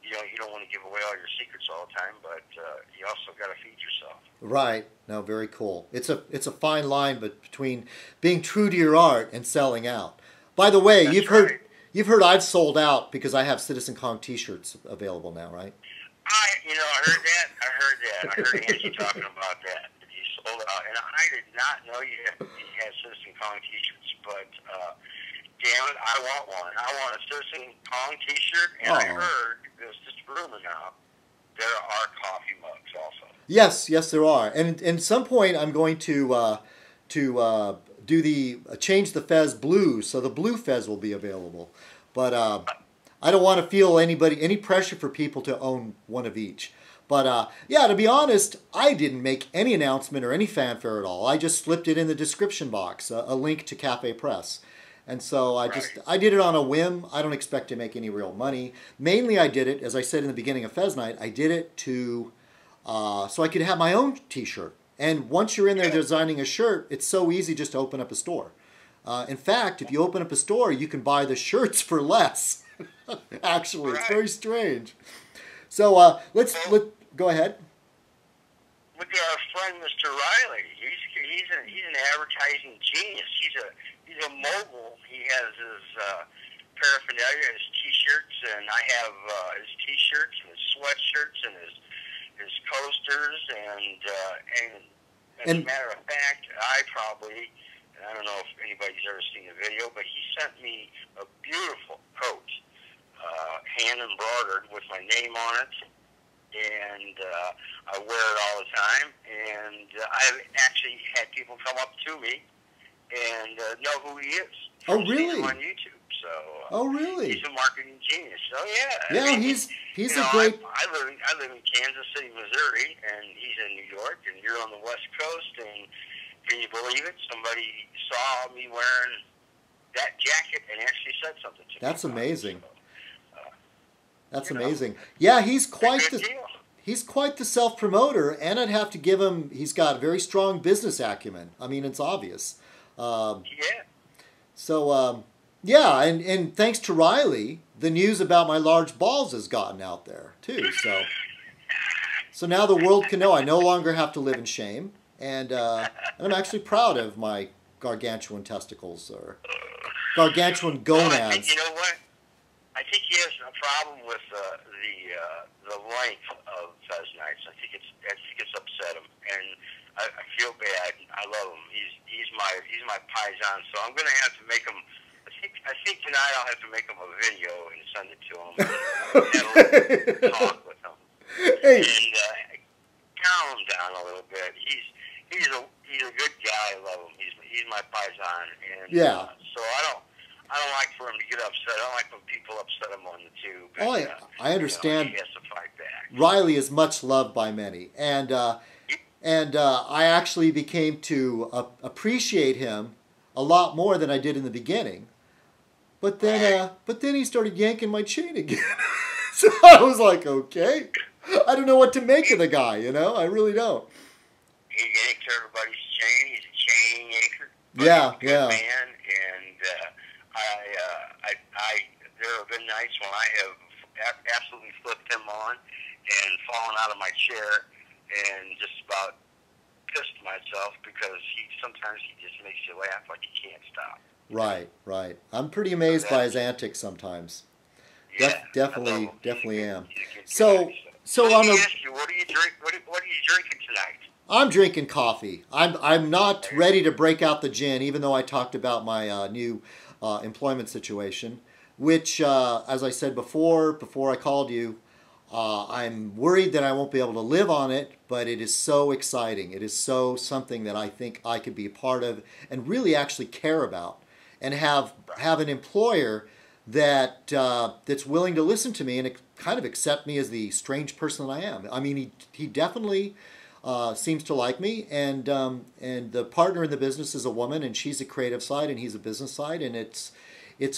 you don't want to give away all your secrets all the time, but you also got to feed yourself. Right. No, very cool. It's a fine line, but between being true to your art and selling out. By the way, you've heard I've sold out because I have Citizen Kong T-shirts available now, right? I heard that. I heard Angie talking about that. You sold out, and I did not know you had Citizen Kong T-shirts, but damn it, I want one. I want a Citizen Kong T-shirt, and I heard, it's just rumor now, there are coffee mugs also. Yes, yes, there are. And at some point, I'm going to change the Fez blue, so the blue Fez will be available. But I don't want to feel any pressure for people to own one of each. But yeah, to be honest, I didn't make any announcement or any fanfare at all. I just slipped it in the description box, a link to Cafe Press. And so I did it on a whim. I don't expect to make any real money. Mainly I did it, as I said in the beginning of Fez Night, I did it to so I could have my own T-shirt. And once you're in there designing a shirt, it's so easy just to open up a store. In fact, if you open up a store, you can buy the shirts for less. Actually, it's very strange. So let's go ahead. Look at our friend Mr. Riley. He's an advertising genius. He's a mogul. He has his paraphernalia, his T-shirts, and I have his T-shirts and his sweatshirts and his coasters, and as a matter of fact, I don't know if anybody's ever seen the video, but he sent me a beautiful coat, hand embroidered with my name on it, and I wear it all the time, and I've actually had people come up to me and know who he is. Oh, really? Seen him on YouTube. So, oh, really? He's a marketing genius. So, yeah. Yeah, I mean, he's a great... I live in Kansas City, Missouri, and he's in New York, and you're on the West Coast, and can you believe it? Somebody saw me wearing that jacket and actually said something to me. That's amazing. So, that's amazing. Yeah, he's quite the self-promoter, and I'd have to give him... He's got a very strong business acumen. I mean, it's obvious. Yeah. So... yeah, and thanks to Riley, the news about my large balls has gotten out there, too. So now the world can know I no longer have to live in shame, and I'm actually proud of my gargantuan testicles, or gargantuan gonads. You know what? I think he has a problem with the length of Fez Nights. I think it's upset him, and I feel bad. I love him. He's my paisan, so I'm gonna have to make him. I think tonight I'll have to make him a video and send it to him. And talk with him. Hey. And calm him down a little bit. He's a good guy. I love him. He's my paisan. And so I don't like for him to get upset. I don't like when people upset him on the tube. Oh, I understand. He has to fight back. Riley is much loved by many, and I actually became to appreciate him a lot more than I did in the beginning. But then he started yanking my chain again. So I was like, okay, I don't know what to make of the guy. I really don't. He yanked everybody's chain. He's a chain yanker. Yeah. Man, and there have been nights when I have absolutely flipped him on and fallen out of my chair and just about pissed myself because sometimes he just makes you laugh like you can't stop. Right. I'm pretty amazed by his antics sometimes. Yeah, definitely am. So on let me ask you, what are you drinking tonight? I'm drinking coffee. I'm not ready to break out the gin, even though I talked about my new employment situation, which, as I said before I called you, I'm worried that I won't be able to live on it, but it is so exciting. It is so something that I think I could be a part of and really actually care about, and have an employer that's willing to listen to me and kind of accept me as the strange person that I am. I mean, he definitely seems to like me, and the partner in the business is a woman, and she's a creative side and he's a business side, and it's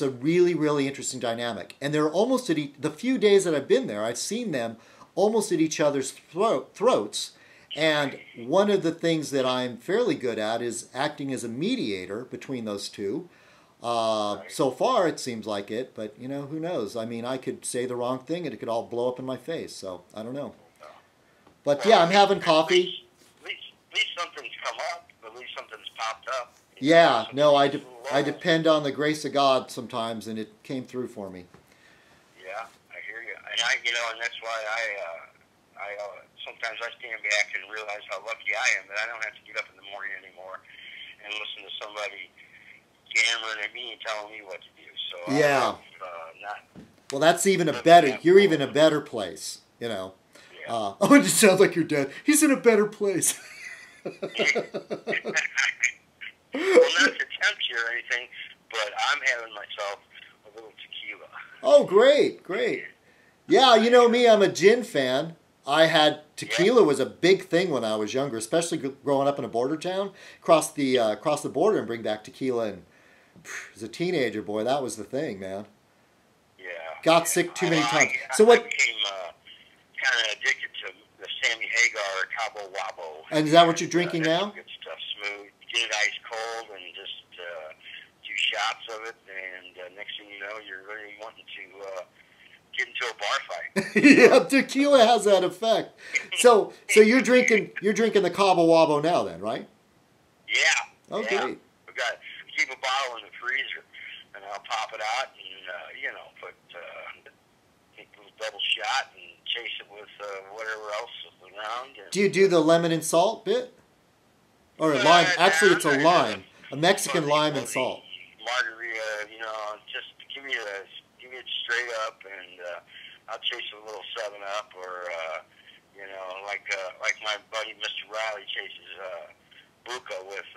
a really, really interesting dynamic. And they're almost at the few days that I've been there, I've seen them almost at each other's throats. And one of the things that I'm fairly good at is acting as a mediator between those two. So far, it seems like it, but who knows? I mean, I could say the wrong thing and it could all blow up in my face. So I don't know. But yeah, I'm having coffee. At least something's come up. At least something's popped up. Yeah, no, I depend on the grace of God sometimes, and it came through for me. Yeah, I hear you, and that's why I sometimes I stand back and realize how lucky I am that I don't have to get up in the morning anymore and listen to somebody yammering at me and telling me what to So Yeah. not. Well, that's even a better. You're even a better place. You know. Yeah. Oh, it just sounds like your dad. He's in a better place. Well, not to tempt you or anything, but I'm having myself a little tequila. Oh, great, great. Yeah, you know me, I'm a gin fan. I had tequila was a big thing when I was younger, especially growing up in a border town. Cross the border and bring back tequila, and as a teenager, boy, that was the thing, man. Yeah. Got sick too many times. So I what? became kind of addicted to the Sammy Hagar Cabo Wabo. And is that what you're drinking that's now? Good stuff, smooth. Get it ice cold and just do shots of it, and next thing you know, you're really wanting to get into a bar fight. Yeah, tequila has that effect. So you're drinking the Cabo Wabo now, then, right? Yeah. Oh, yeah. great. We got keep a bottle in the freezer, and I'll pop it out and put take a little double shot and chase it with whatever else is around. And, Do you do the lemon and salt bit? Or a lime? Actually, it's a lime. A Mexican lime and salt. Margarita, just give me it straight up, and I'll chase it with a little 7-Up, or like my buddy Mr. Riley chases Buca with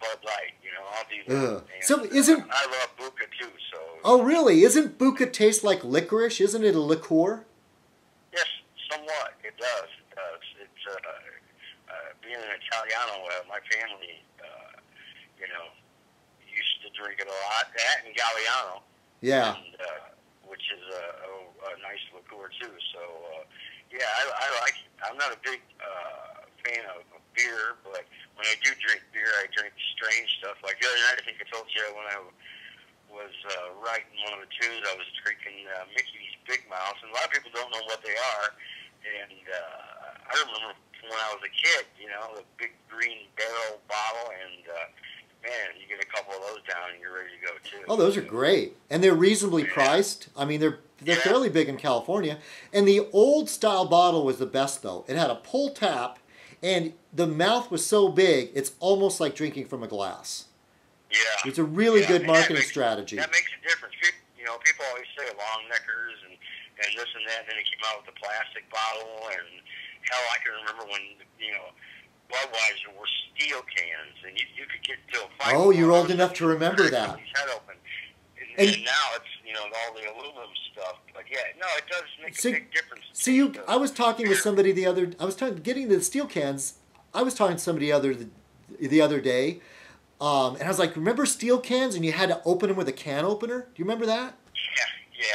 Bud Light. I'll do that. And, so isn't I love Buca too. So. Oh, really? Isn't Buca taste like licorice? Isn't it a liqueur? Yes, somewhat. It does. It does. It's being an Italiano, my family, used to drink it a lot. That and Galliano. Yeah. And, which is a nice liqueur too. So, I like it. I'm not a big fan of beer, but when I do drink beer, I drink strange stuff. Like the other night, I think I told you when I was writing one of the tunes, I was drinking Mickey's Big Mouth, and a lot of people don't know what they are. And I remember when I was a kid, the big green barrel bottle, and man, you get a couple of those down, and you're ready to go too. Oh, those are great, and they're reasonably priced. I mean, they're fairly big in California. And the old style bottle was the best, though. It had a pull tap, and the mouth was so big, it's almost like drinking from a glass. Yeah, It's a really good marketing strategy. That makes a difference. People always say long neckers and this and that, and then it came out with the plastic bottle, and hell, I can remember when Budweiser were steel cans, and you could get to a fight. Oh, you're old enough to remember that. Head open. And now it's all the aluminum stuff. But yeah, no, it does make a big difference. I was talking with somebody getting the steel cans. I was talking to somebody the other day, and I was like, remember steel cans, and you had to open them with a can opener? Do you remember that? Yeah.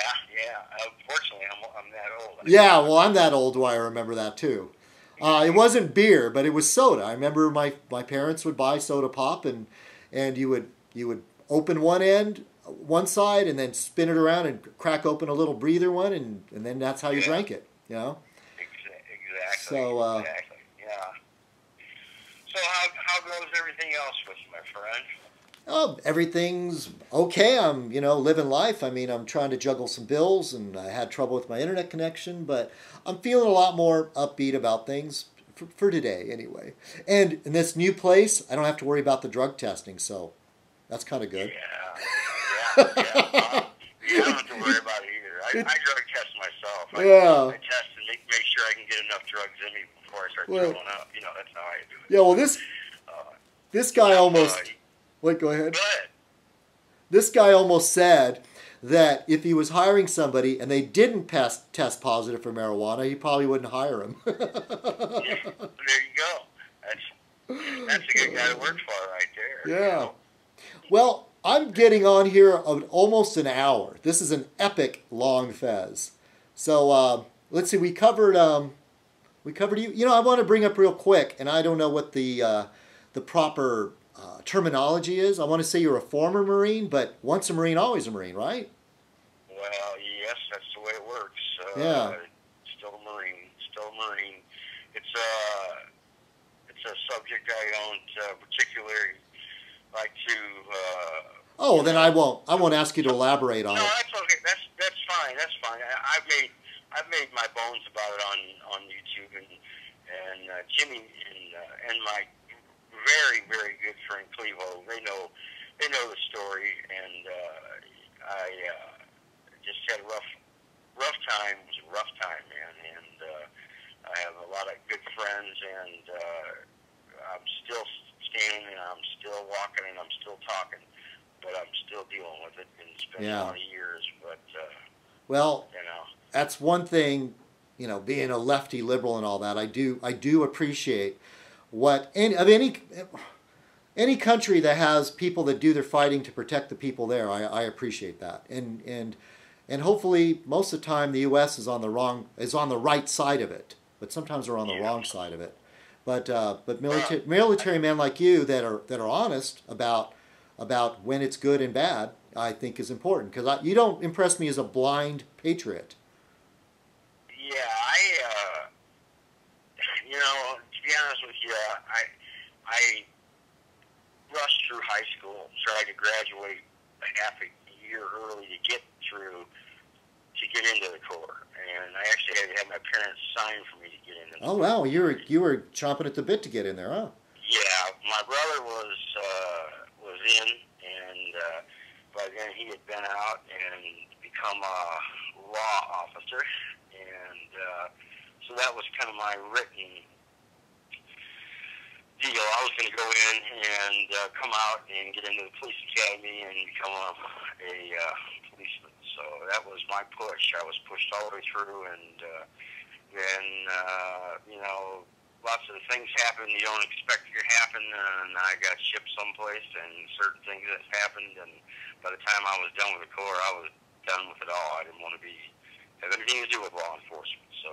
Unfortunately, I'm that old. Yeah, well, I'm that old why I remember that too. It wasn't beer, but it was soda. I remember my parents would buy soda pop, and you would open one side, and then spin it around and crack open a little breather one, and then that's how you drank it. Exactly. So. Exactly. Yeah. So how goes everything else with you, my friend? Oh, everything's okay. I'm, living life. I mean, I'm trying to juggle some bills, and I had trouble with my internet connection, but I'm feeling a lot more upbeat about things for today anyway. And in this new place, I don't have to worry about the drug testing, so that's kind of good. Yeah. You don't have to worry about it either. I drug test myself. I test and make sure I can get enough drugs in me before I start throwing up. That's how I do it. Yeah, well, this guy almost... Wait, go ahead. Go ahead. This guy almost said that if he was hiring somebody and they didn't test positive for marijuana, he probably wouldn't hire him. Yeah, there you go. That's a good guy to work for right there. Yeah. Well, I'm getting on here almost an hour. This is an epic long Fez. So let's see. We covered you. I want to bring up real quick, and I don't know what the proper terminology is. I want to say you're a former Marine, but once a Marine, always a Marine, right? Well, yes, that's the way it works. Still a Marine. It's a subject I don't particularly like to. Then I won't ask you to elaborate on it. No, that's okay. That's fine. I've made my bones about it on YouTube, and Jimmy and my very, very good friend Clevo, they know the story, and I just had a rough time. It was a rough time, man, and I have a lot of good friends, and I'm still standing, and I'm still walking, and I'm still talking, but I'm still dealing with it, and it's been a lot of years, but, well, you know. That's one thing, you know, being a lefty liberal and all that, I do appreciate what any country that has people that do their fighting to protect the people there, I appreciate that. And hopefully most of the time the US is on the right side of it, but sometimes they're on the wrong side of it. But military men like you that are honest about when it's good and bad, I think is important, because you don't impress me as a blind patriot. Yeah, you know, to be honest with you, I rushed through high school, tried to graduate half a year early to get into the Corps, and I actually had to have my parents sign for me to get into the Corps. Oh wow, you were chomping at the bit to get in there, huh? Yeah, my brother was in, and by then he had been out and become a law officer, and so that was kind of my written deal. I was going to go in and come out and get into the police academy and become a policeman. So that was my push. I was pushed all the way through, and then, you know, lots of things happen you don't expect to happen, and I got shipped someplace, and certain things that happened, and by the time I was done with the Corps, I was done with it all. I didn't want to have anything to do with law enforcement. So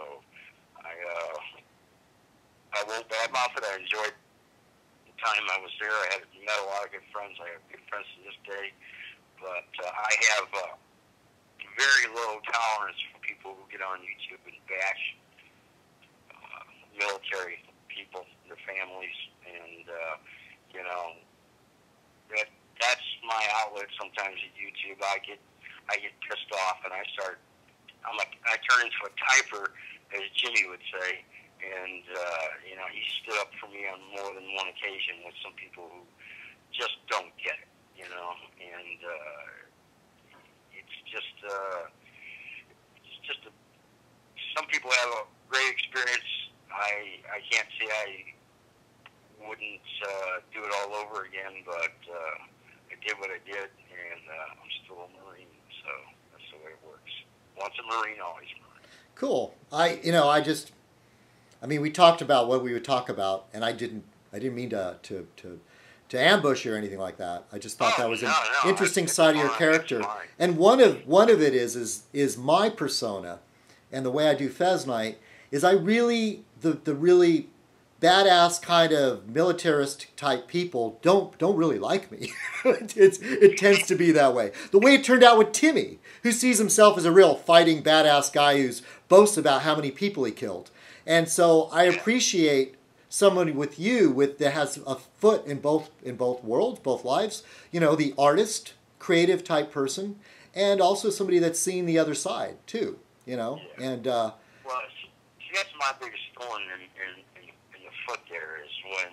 I won't badmouth it. I enjoyed the time I was there. I had met a lot of good friends. I have good friends to this day, but I have very low tolerance for people who get on YouTube and bash military people, their families, and you know, that's my outlet. Sometimes at YouTube, I get pissed off, and I turn into a typer, as Jimmy would say, and you know, he stood up for me on more than one occasion with some people who just don't get it, you know, and it's just some people have a great experience. I can't say I wouldn't do it all over again, but I did what I did, and I'm still a Marine, so that's the way it works. Once a Marine, always a Marine. Cool. I mean, we talked about what we would talk about, and I didn't mean to ambush you or anything like that. I just thought that was an interesting side of your character. And one of it is my persona, and the way I do Fez Night is I really the really badass kind of militarist type people don't really like me. It tends to be that way. The way it turned out with Timmy, who sees himself as a real fighting badass guy who's boasts about how many people he killed. And so I appreciate someone with you that has a foot in both worlds, both lives. You know, the artist, creative type person, and also somebody that's seen the other side too. You know, and well, see, that's my biggest thorn in the foot. There is when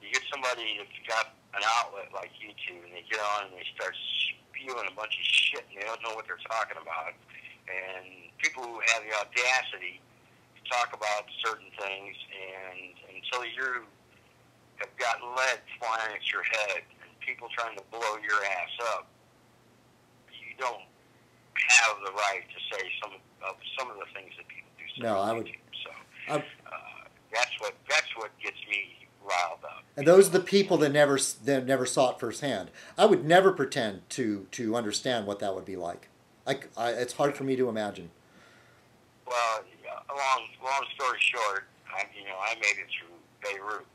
you get somebody that's got an outlet like YouTube, and they get on and they start spewing a bunch of shit, and they don't know what they're talking about. And people who have the audacity to talk about certain things, and until you have gotten lead flying at your head and people trying to blow your ass up, you don't have the right to say some of the things that people do say. No, I would. So that's what gets me riled up. And those are the people that never saw it firsthand. I would never pretend to understand what that would be like. It's hard for me to imagine. Well, long story short, I made it through Beirut,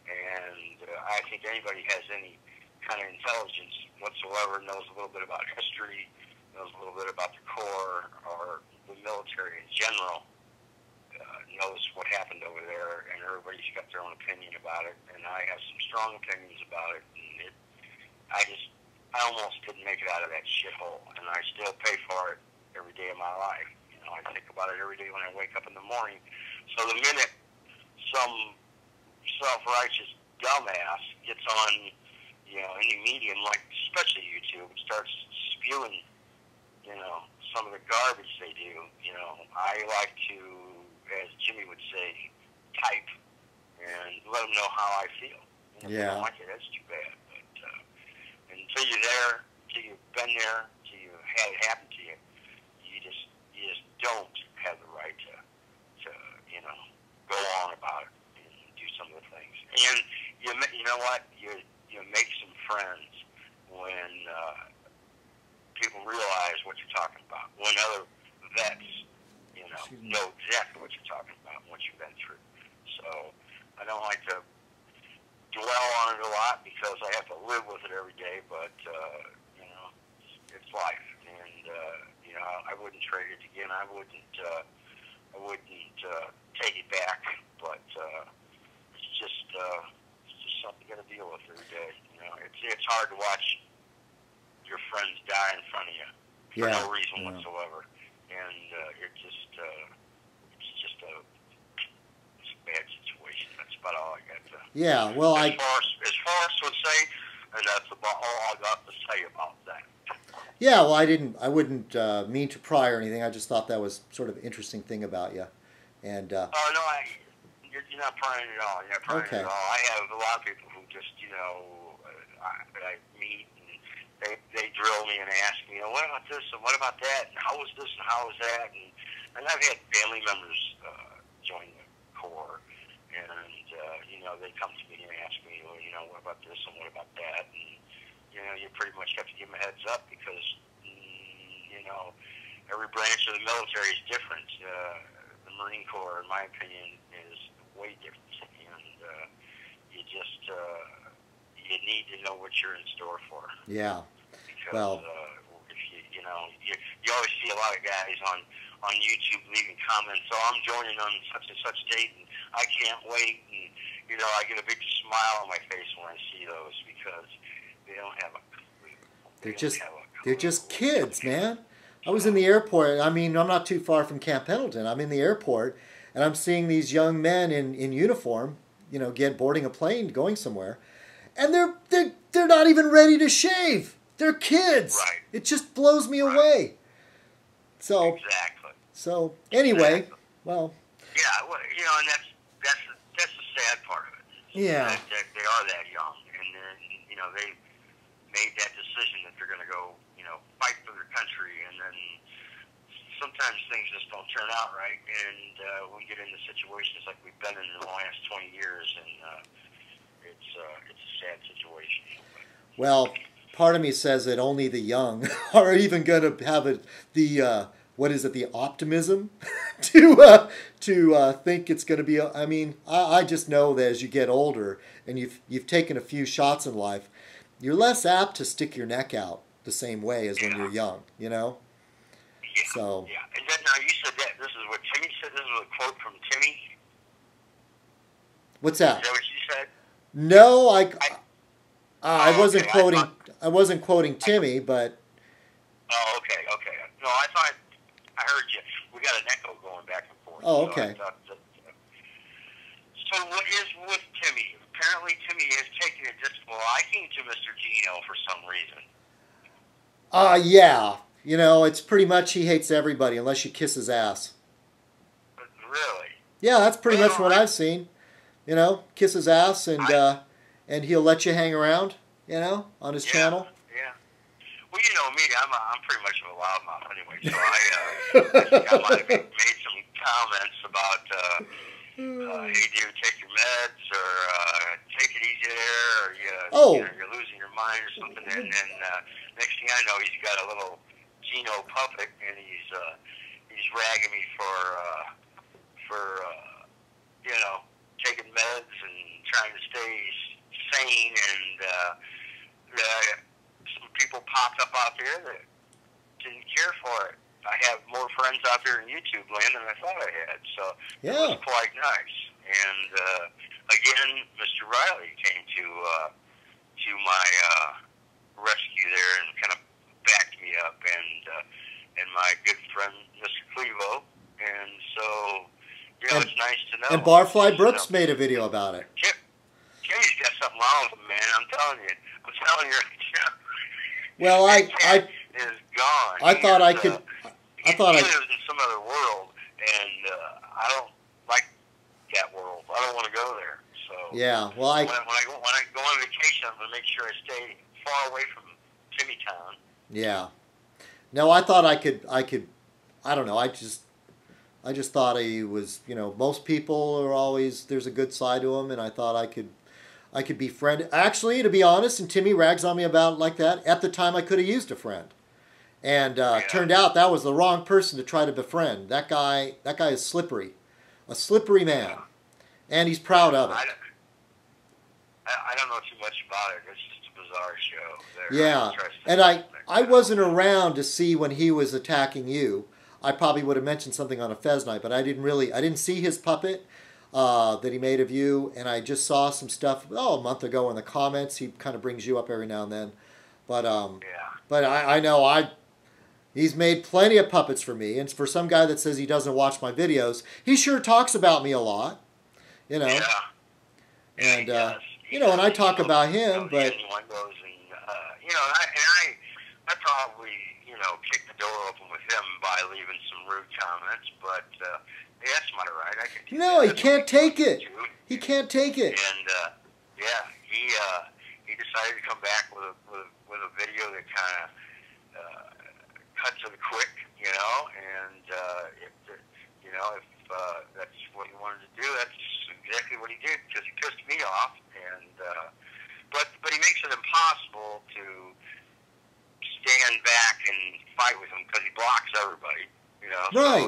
and I think anybody has any kind of intelligence whatsoever knows a little bit about history, knows a little bit about the Corps or the military in general, knows what happened over there, and everybody's got their own opinion about it, and I have some strong opinions about it, and I almost didn't make it out of that shithole, and I still pay for it every day of my life. You know, I think about it every day when I wake up in the morning. So the minute some self-righteous dumbass gets on, you know, any medium, like especially YouTube, and starts viewing, you know, some of the garbage they do, you know, I like to, as Jimmy would say, type and let them know how I feel. And if they don't like it, that's too bad. But until you're there, until you've been there, until you had it happen to you, you just don't have the right to you know, go on about it and do some of the things. And you know what, you make some friends when people realize what you're talking about. When other vets, you know exactly what you're talking about and what you've been through. So I don't like to dwell on it a lot because I have to live with it every day. But you know, it's life, and you know, I wouldn't trade it again. I wouldn't take it back. But it's just something you got to deal with every day. You know, it's hard to watch your friends die in front of you for no reason whatsoever, and it's just a bad situation. That's about all I got to. Yeah, well, as Forrest would say, and that's about all I got to say about that. Yeah, well, I wouldn't mean to pry or anything. I just thought that was sort of an interesting thing about you. And oh no, you're not prying at all. You're not prying at all. I have a lot of people who just, you know, I meet and they drill me and ask me, you know, what about this and what about that and how was this and how was that, and I've had family members join the Corps, and you know, they come to me and ask me, well, you know, what about this and what about that, and you know, you pretty much have to give them a heads up because you know, every branch of the military is different. The Marine Corps, in my opinion, is way different, and you just you need to know what you're in store for. Yeah. Because well, if you know, you always see a lot of guys on YouTube leaving comments. So I'm joining on such and such date, and I can't wait. And you know, I get a big smile on my face when I see those because they don't have a clue. They're just kids, man. I was in the airport. I mean, I'm not too far from Camp Pendleton. I'm in the airport, and I'm seeing these young men in uniform, you know, boarding a plane, going somewhere, and they're not even ready to shave. They're kids. Right. It just blows me away. So exactly. So anyway, well. Yeah, well, you know, and that's the sad part of it. Yeah. That they are that young, and then you know they made that decision that they're going to go, you know, fight for their country, and then sometimes things just don't turn out right, and we get into situations like we've been in the last 20 years, and it's a sad situation. Well, part of me says that only the young are even going to have the optimism to think it's going to be. I mean, I just know that as you get older and you've taken a few shots in life, you're less apt to stick your neck out the same way as when you're young, you know? Yeah. So. Yeah. And then now you said that. This is what Timmy said. This is a quote from Timmy. What's that? Is that what you said? No, I wasn't quoting. I wasn't quoting Timmy, but. Oh, okay. No, I thought I heard you. We got an echo going back and forth. Oh, okay. So what is with Timmy? Apparently, Timmy has taken a disliking to Mr. Gino for some reason. Yeah. You know, it's pretty much he hates everybody unless you kiss his ass. Really? Yeah, that's pretty much what I've seen. You know, kiss his ass and he'll let you hang around, you know, on his channel. Yeah. Well, you know me, I'm pretty much a loudmouth anyway, so I might have made some comments about, hey, dude, take your meds, or take it easy there, or you know, you're losing your mind or something, and then next thing I know, he's got a little Gino puppet, and he's ragging me for you know, taking meds and trying to stay sane, and some people popped up out there that didn't care for it. I have more friends out there in YouTube land than I thought I had, so it was quite nice. And again, Mr. Riley came to my rescue there and kind of backed me up, and my good friend Mr. Clevo, and so you know, it's nice to know. And Barfly Brooks made a video about it. Jimmy's got something wrong with him, man. I'm telling you. Well, his gone. I thought I could. I thought he lives in some other world, and I don't like that world. I don't want to go there. So yeah. Well, when I go on vacation, I'm gonna make sure I stay far away from Timmy Town. Yeah. No, I thought I could. I don't know. I just thought he was. You know, most people are always. There's a good side to him, and I thought I could befriend. Actually, to be honest, and Timmy rags on me about it like that. At the time, I could have used a friend, and turned out that was the wrong person to try to befriend. That guy is slippery, a slippery man, and he's proud of it. I don't know too much about it. It's just a bizarre show. Yeah, and I wasn't around to see when he was attacking you. I probably would have mentioned something on a Fez Night, but I didn't see his puppet that he made of you, and I just saw some stuff a month ago in the comments. He kind of brings you up every now and then, but I know he's made plenty of puppets for me, and for some guy that says he doesn't watch my videos, he sure talks about me a lot, you know. Yeah. And and I talk about him, but anyone goes and I probably kicked the door open with him by leaving some rude comments, but that's my right. I can do no, that. he can't take it. He can't take it. And he decided to come back with a video that kind of cut to the quick, and if that's what he wanted to do, that's exactly what he did, because he pissed me off, and but he makes it impossible to stand back and fight with him because he blocks everybody,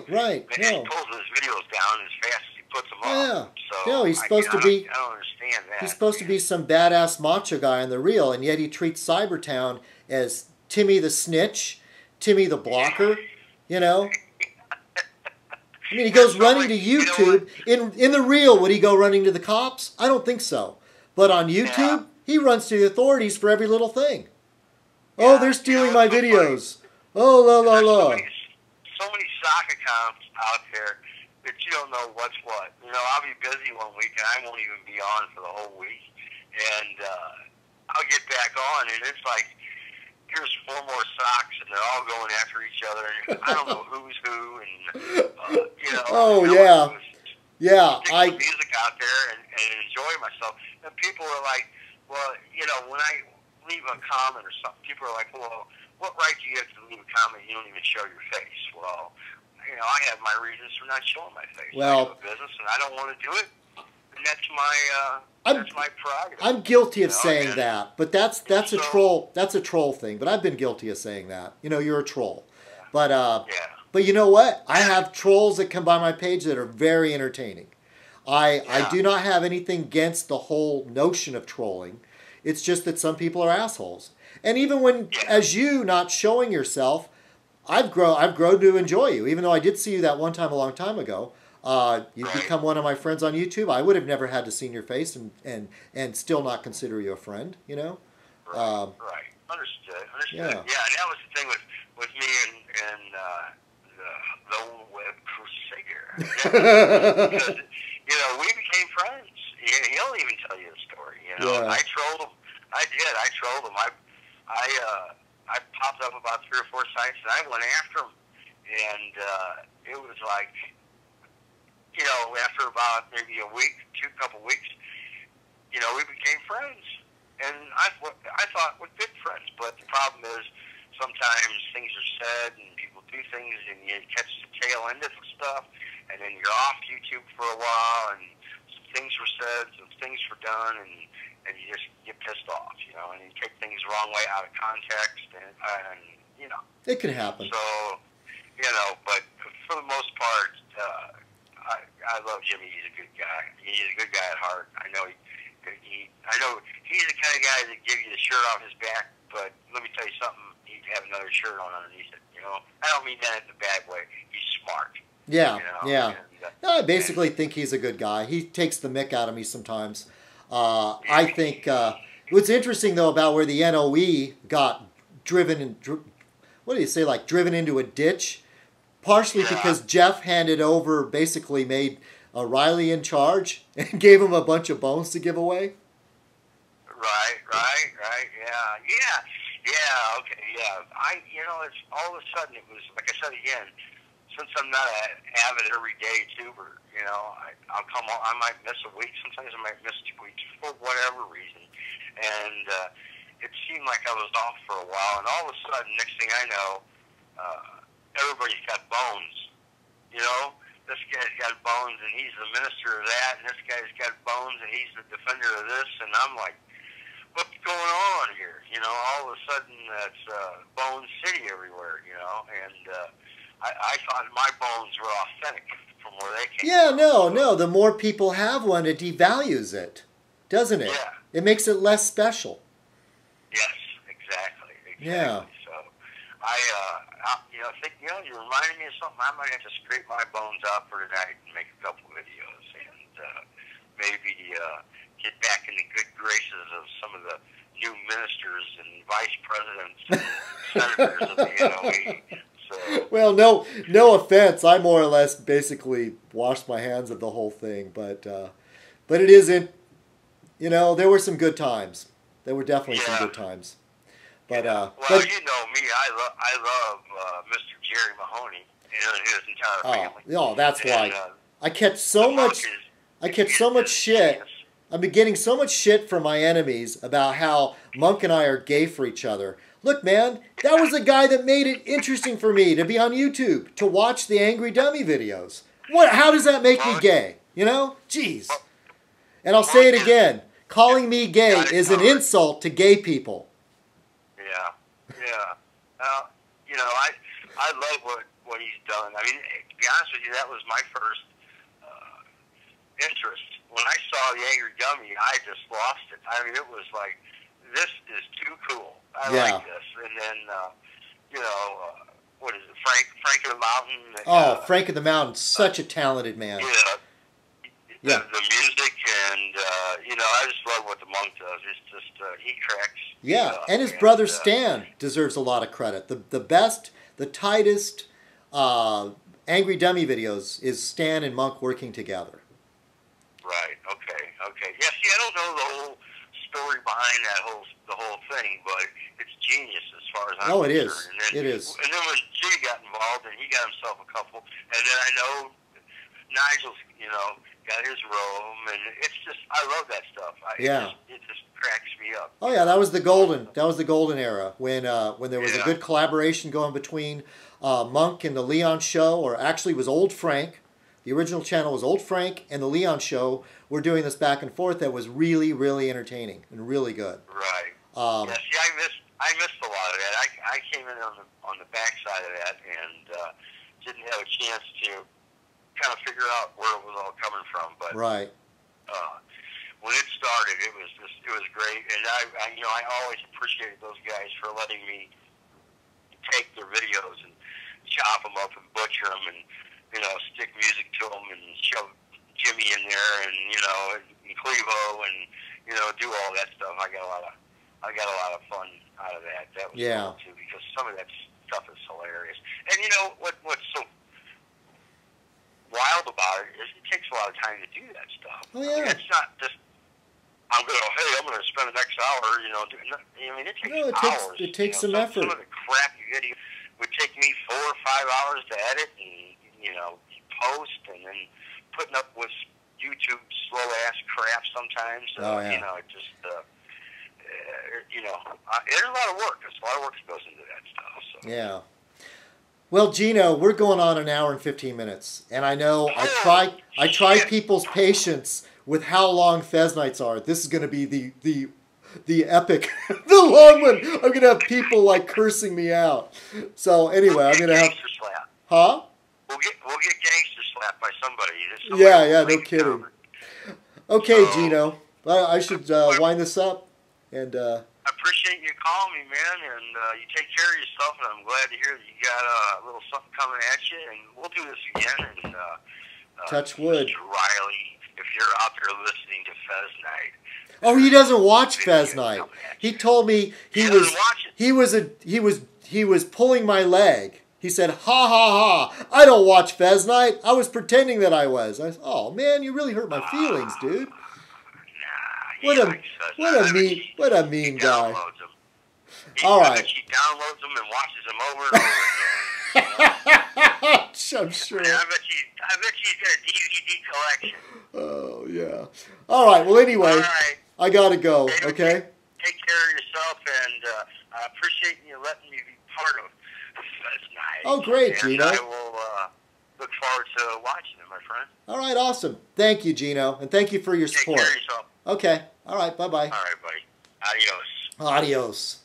Right. And he pulls his videos down as fast as he puts them up. So no, he's supposed to be. I don't understand that. He's supposed to be some badass macho guy on the reel, and yet he treats Cybertown as Timmy the snitch, Timmy the blocker. I mean, he goes running to YouTube. In the reel, would he go running to the cops? I don't think so. But on YouTube, he runs to the authorities for every little thing. Oh, they're stealing my videos. Oh, la la la. So many sock accounts out there that you don't know what's what. I'll be busy one week and I won't even be on for the whole week. And I'll get back on and it's like, here's 4 more socks and they're all going after each other. And I don't know who's who. And, oh, yeah. Yeah. I music out there and enjoy myself. And people are like, well, when I leave a comment or something, people are like, well, what right do you have to leave a comment? You don't even show your face. Well, I have my reasons for not showing my face. Well, I have a business and I don't want to do it. And that's my prerogative. I'm guilty of saying that, but that's a troll. That's a troll thing. But I've been guilty of saying that. You're a troll. Yeah. But you know what? I have trolls that come by my page that are very entertaining. I do not have anything against the whole notion of trolling. It's just that some people are assholes. And even when, as you not showing yourself, I've grown to enjoy you. Even though I did see you that one time a long time ago, you've become one of my friends on YouTube. I would have never had to see your face and still not consider you a friend. Right. Understood. Yeah. And that was the thing with me and the Web Crusader. Because we became friends. He'll even tell you the story. I trolled him. I did. I trolled him. I popped up about 3 or 4 sites, and I went after him. And it was like, after about maybe a week, couple weeks, we became friends. And I thought we're good friends. But the problem is sometimes things are said, and people do things, and you catch the tail end of the stuff, and then you're off YouTube for a while, and some things were said, some things were done, and you just get pissed off, and you take things the wrong way out of context, and It can happen. So, but for the most part, I love Jimmy. He's a good guy. He's a good guy at heart. I know he's the kind of guy that gives you the shirt off his back, but let me tell you something, he'd have another shirt on underneath it, I don't mean that in a bad way. He's smart. Yeah, yeah. No, I basically think he's a good guy. He takes the mick out of me sometimes. I think what's interesting, though, about where the NOE got driven into a ditch, partially because Jeff basically made Riley in charge and gave him a bunch of bones to give away. Right, yeah. Yeah, okay, yeah. It's all of a sudden it was, like I said again, since I'm not an avid everyday tuber, I'll come on, I might miss a week, sometimes I might miss 2 weeks for whatever reason. And it seemed like I was off for a while, and all of a sudden, next thing I know, everybody's got bones, This guy's got bones, and he's the minister of that, and this guy's got bones, and he's the defender of this, and I'm like, what's going on here? All of a sudden, it's Bone City everywhere, and I thought my bones were authentic from where they came Yeah, from. no. The more people have one, it devalues it, doesn't it? Yeah. It makes it less special. Yes, exactly. Yeah. So I think you reminded me of something. I might have to scrape my bones out for tonight and make a couple videos, and maybe get back in the good graces of some of the new ministers and vice presidents and senators of the NOE. So, well, no offense. I more or less basically washed my hands of the whole thing, but it isn't. There were some good times. There were definitely some good times. But well, but, you know me. I love Mr. Jerry Mahoney and his entire family. No, that's why And, I catch so much. I catch so much shit. I've been getting so much shit from my enemies about how Monk and I are gay for each other. Look, man, that was the guy that made it interesting for me to be on YouTube, to watch the Angry Dummy videos. How does that make me gay? Jeez. And I'll say it again. Calling me gay is an insult to gay people. Yeah. I love what he's done. I mean, to be honest with you, that was my first interest. When I saw the Angry Dummy, I just lost it. I mean, it was like, this is too cool. I like this. And then, what is it, Frank of the Mountain? Frank of the Mountain, such a talented man. Yeah. The music, and, I just love what the Monk does. It's just, he cracks. Yeah, and his brother Stan deserves a lot of credit. The best, the tightest Angry Dummy videos is Stan and Monk working together. Right. Okay. Yeah. See, I don't know the whole story behind the whole thing, but it's genius as far as I'm concerned. It is. And then when Jimmy got involved, and he got himself a couple, and then I know Nigel's, got his room, and it's just, I love that stuff. It just cracks me up. Oh yeah, that was the golden era when there was a good collaboration going between Monk and the Leon Show, or actually it was Old Frank. The original channel was Old Frank, and the Leon Show were doing this back and forth that was really, really entertaining and really good. Right. See, I missed a lot of that. I came in on the backside of that and didn't have a chance to kind of figure out where it was all coming from. But right. When it started, it was great, and I always appreciated those guys for letting me take their videos and chop them up and butcher them and stick music to them and shove Jimmy in there and and Clevo and do all that stuff. I got a lot of fun out of that. That was cool too, because some of that stuff is hilarious. And what's so wild about it is it takes a lot of time to do that stuff. Oh yeah. I mean, it's not just I'm going to spend the next hour, doing that. I mean, it takes hours. It takes some effort. Some of the crappy video would take me 4 or 5 hours to edit and post, and then putting up with YouTube slow ass crap sometimes. It just there's a lot of work. There's a lot of work that goes into that stuff. So. Yeah. Well, Gino, we're going on an hour and 15 minutes, and I know I try people's patience with how long Fez Nights are. This is going to be the epic, the long one. I'm going to have people like cursing me out. So anyway, I'm going to have. Slap. Huh? We'll get gangster slapped by somebody. Yeah, no kidding. Okay, Gino, I should wind this up, and. I appreciate you calling me, man, and you take care of yourself, and I'm glad to hear that you got a little something coming at you, and we'll do this again. And touch wood. Mr. Riley, if you're out there listening to Fez Night. Oh, he doesn't watch Fez Night. He told me he was pulling my leg. He said, "Ha ha ha! I don't watch Fez Night. I was pretending that I was." I said, "Oh man, you really hurt my feelings, dude." What a mean guy. All I right. bet she downloads them and watches them over and over again. I'm sure. I bet she's got a DVD collection. Oh, yeah. All right. Well, anyway, All right. I got to go, David, okay? Take care of yourself, and I appreciate you letting me be part of Fez Night. Oh, great, and Gino. I will look forward to watching it, my friend. All right, awesome. Thank you, Gino, and thank you for your support. Take care of yourself. Okay. All right, bye-bye. All right, buddy. Adios. Adios.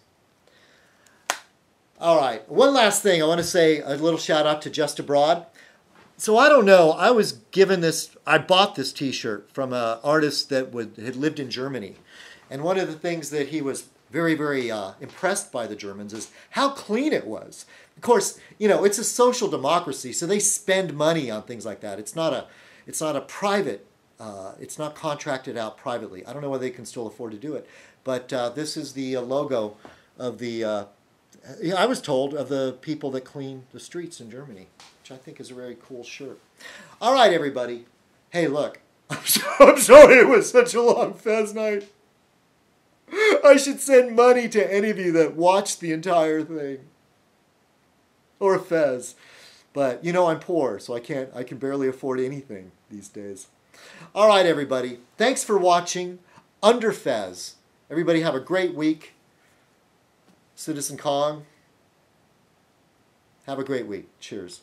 All right. One last thing. I want to say a little shout out to Just Abroad. So I don't know. I was given this. I bought this T-shirt from an artist that had lived in Germany, and one of the things that he was very, very impressed by the Germans is how clean it was. Of course, you know, it's a social democracy, so they spend money on things like that. It's not a private. It's not contracted out privately. I don't know whether they can still afford to do it, but this is the logo of the. I was told of the people that clean the streets in Germany, which I think is a very cool shirt. All right, everybody. Hey, look. I'm sorry it was such a long Fez night. I should send money to any of you that watched the entire thing. Or a Fez. But, you know, I'm poor, so I can barely afford anything these days. All right, everybody. Thanks for watching UnderFez. Everybody have a great week. Citizen Kong, have a great week. Cheers.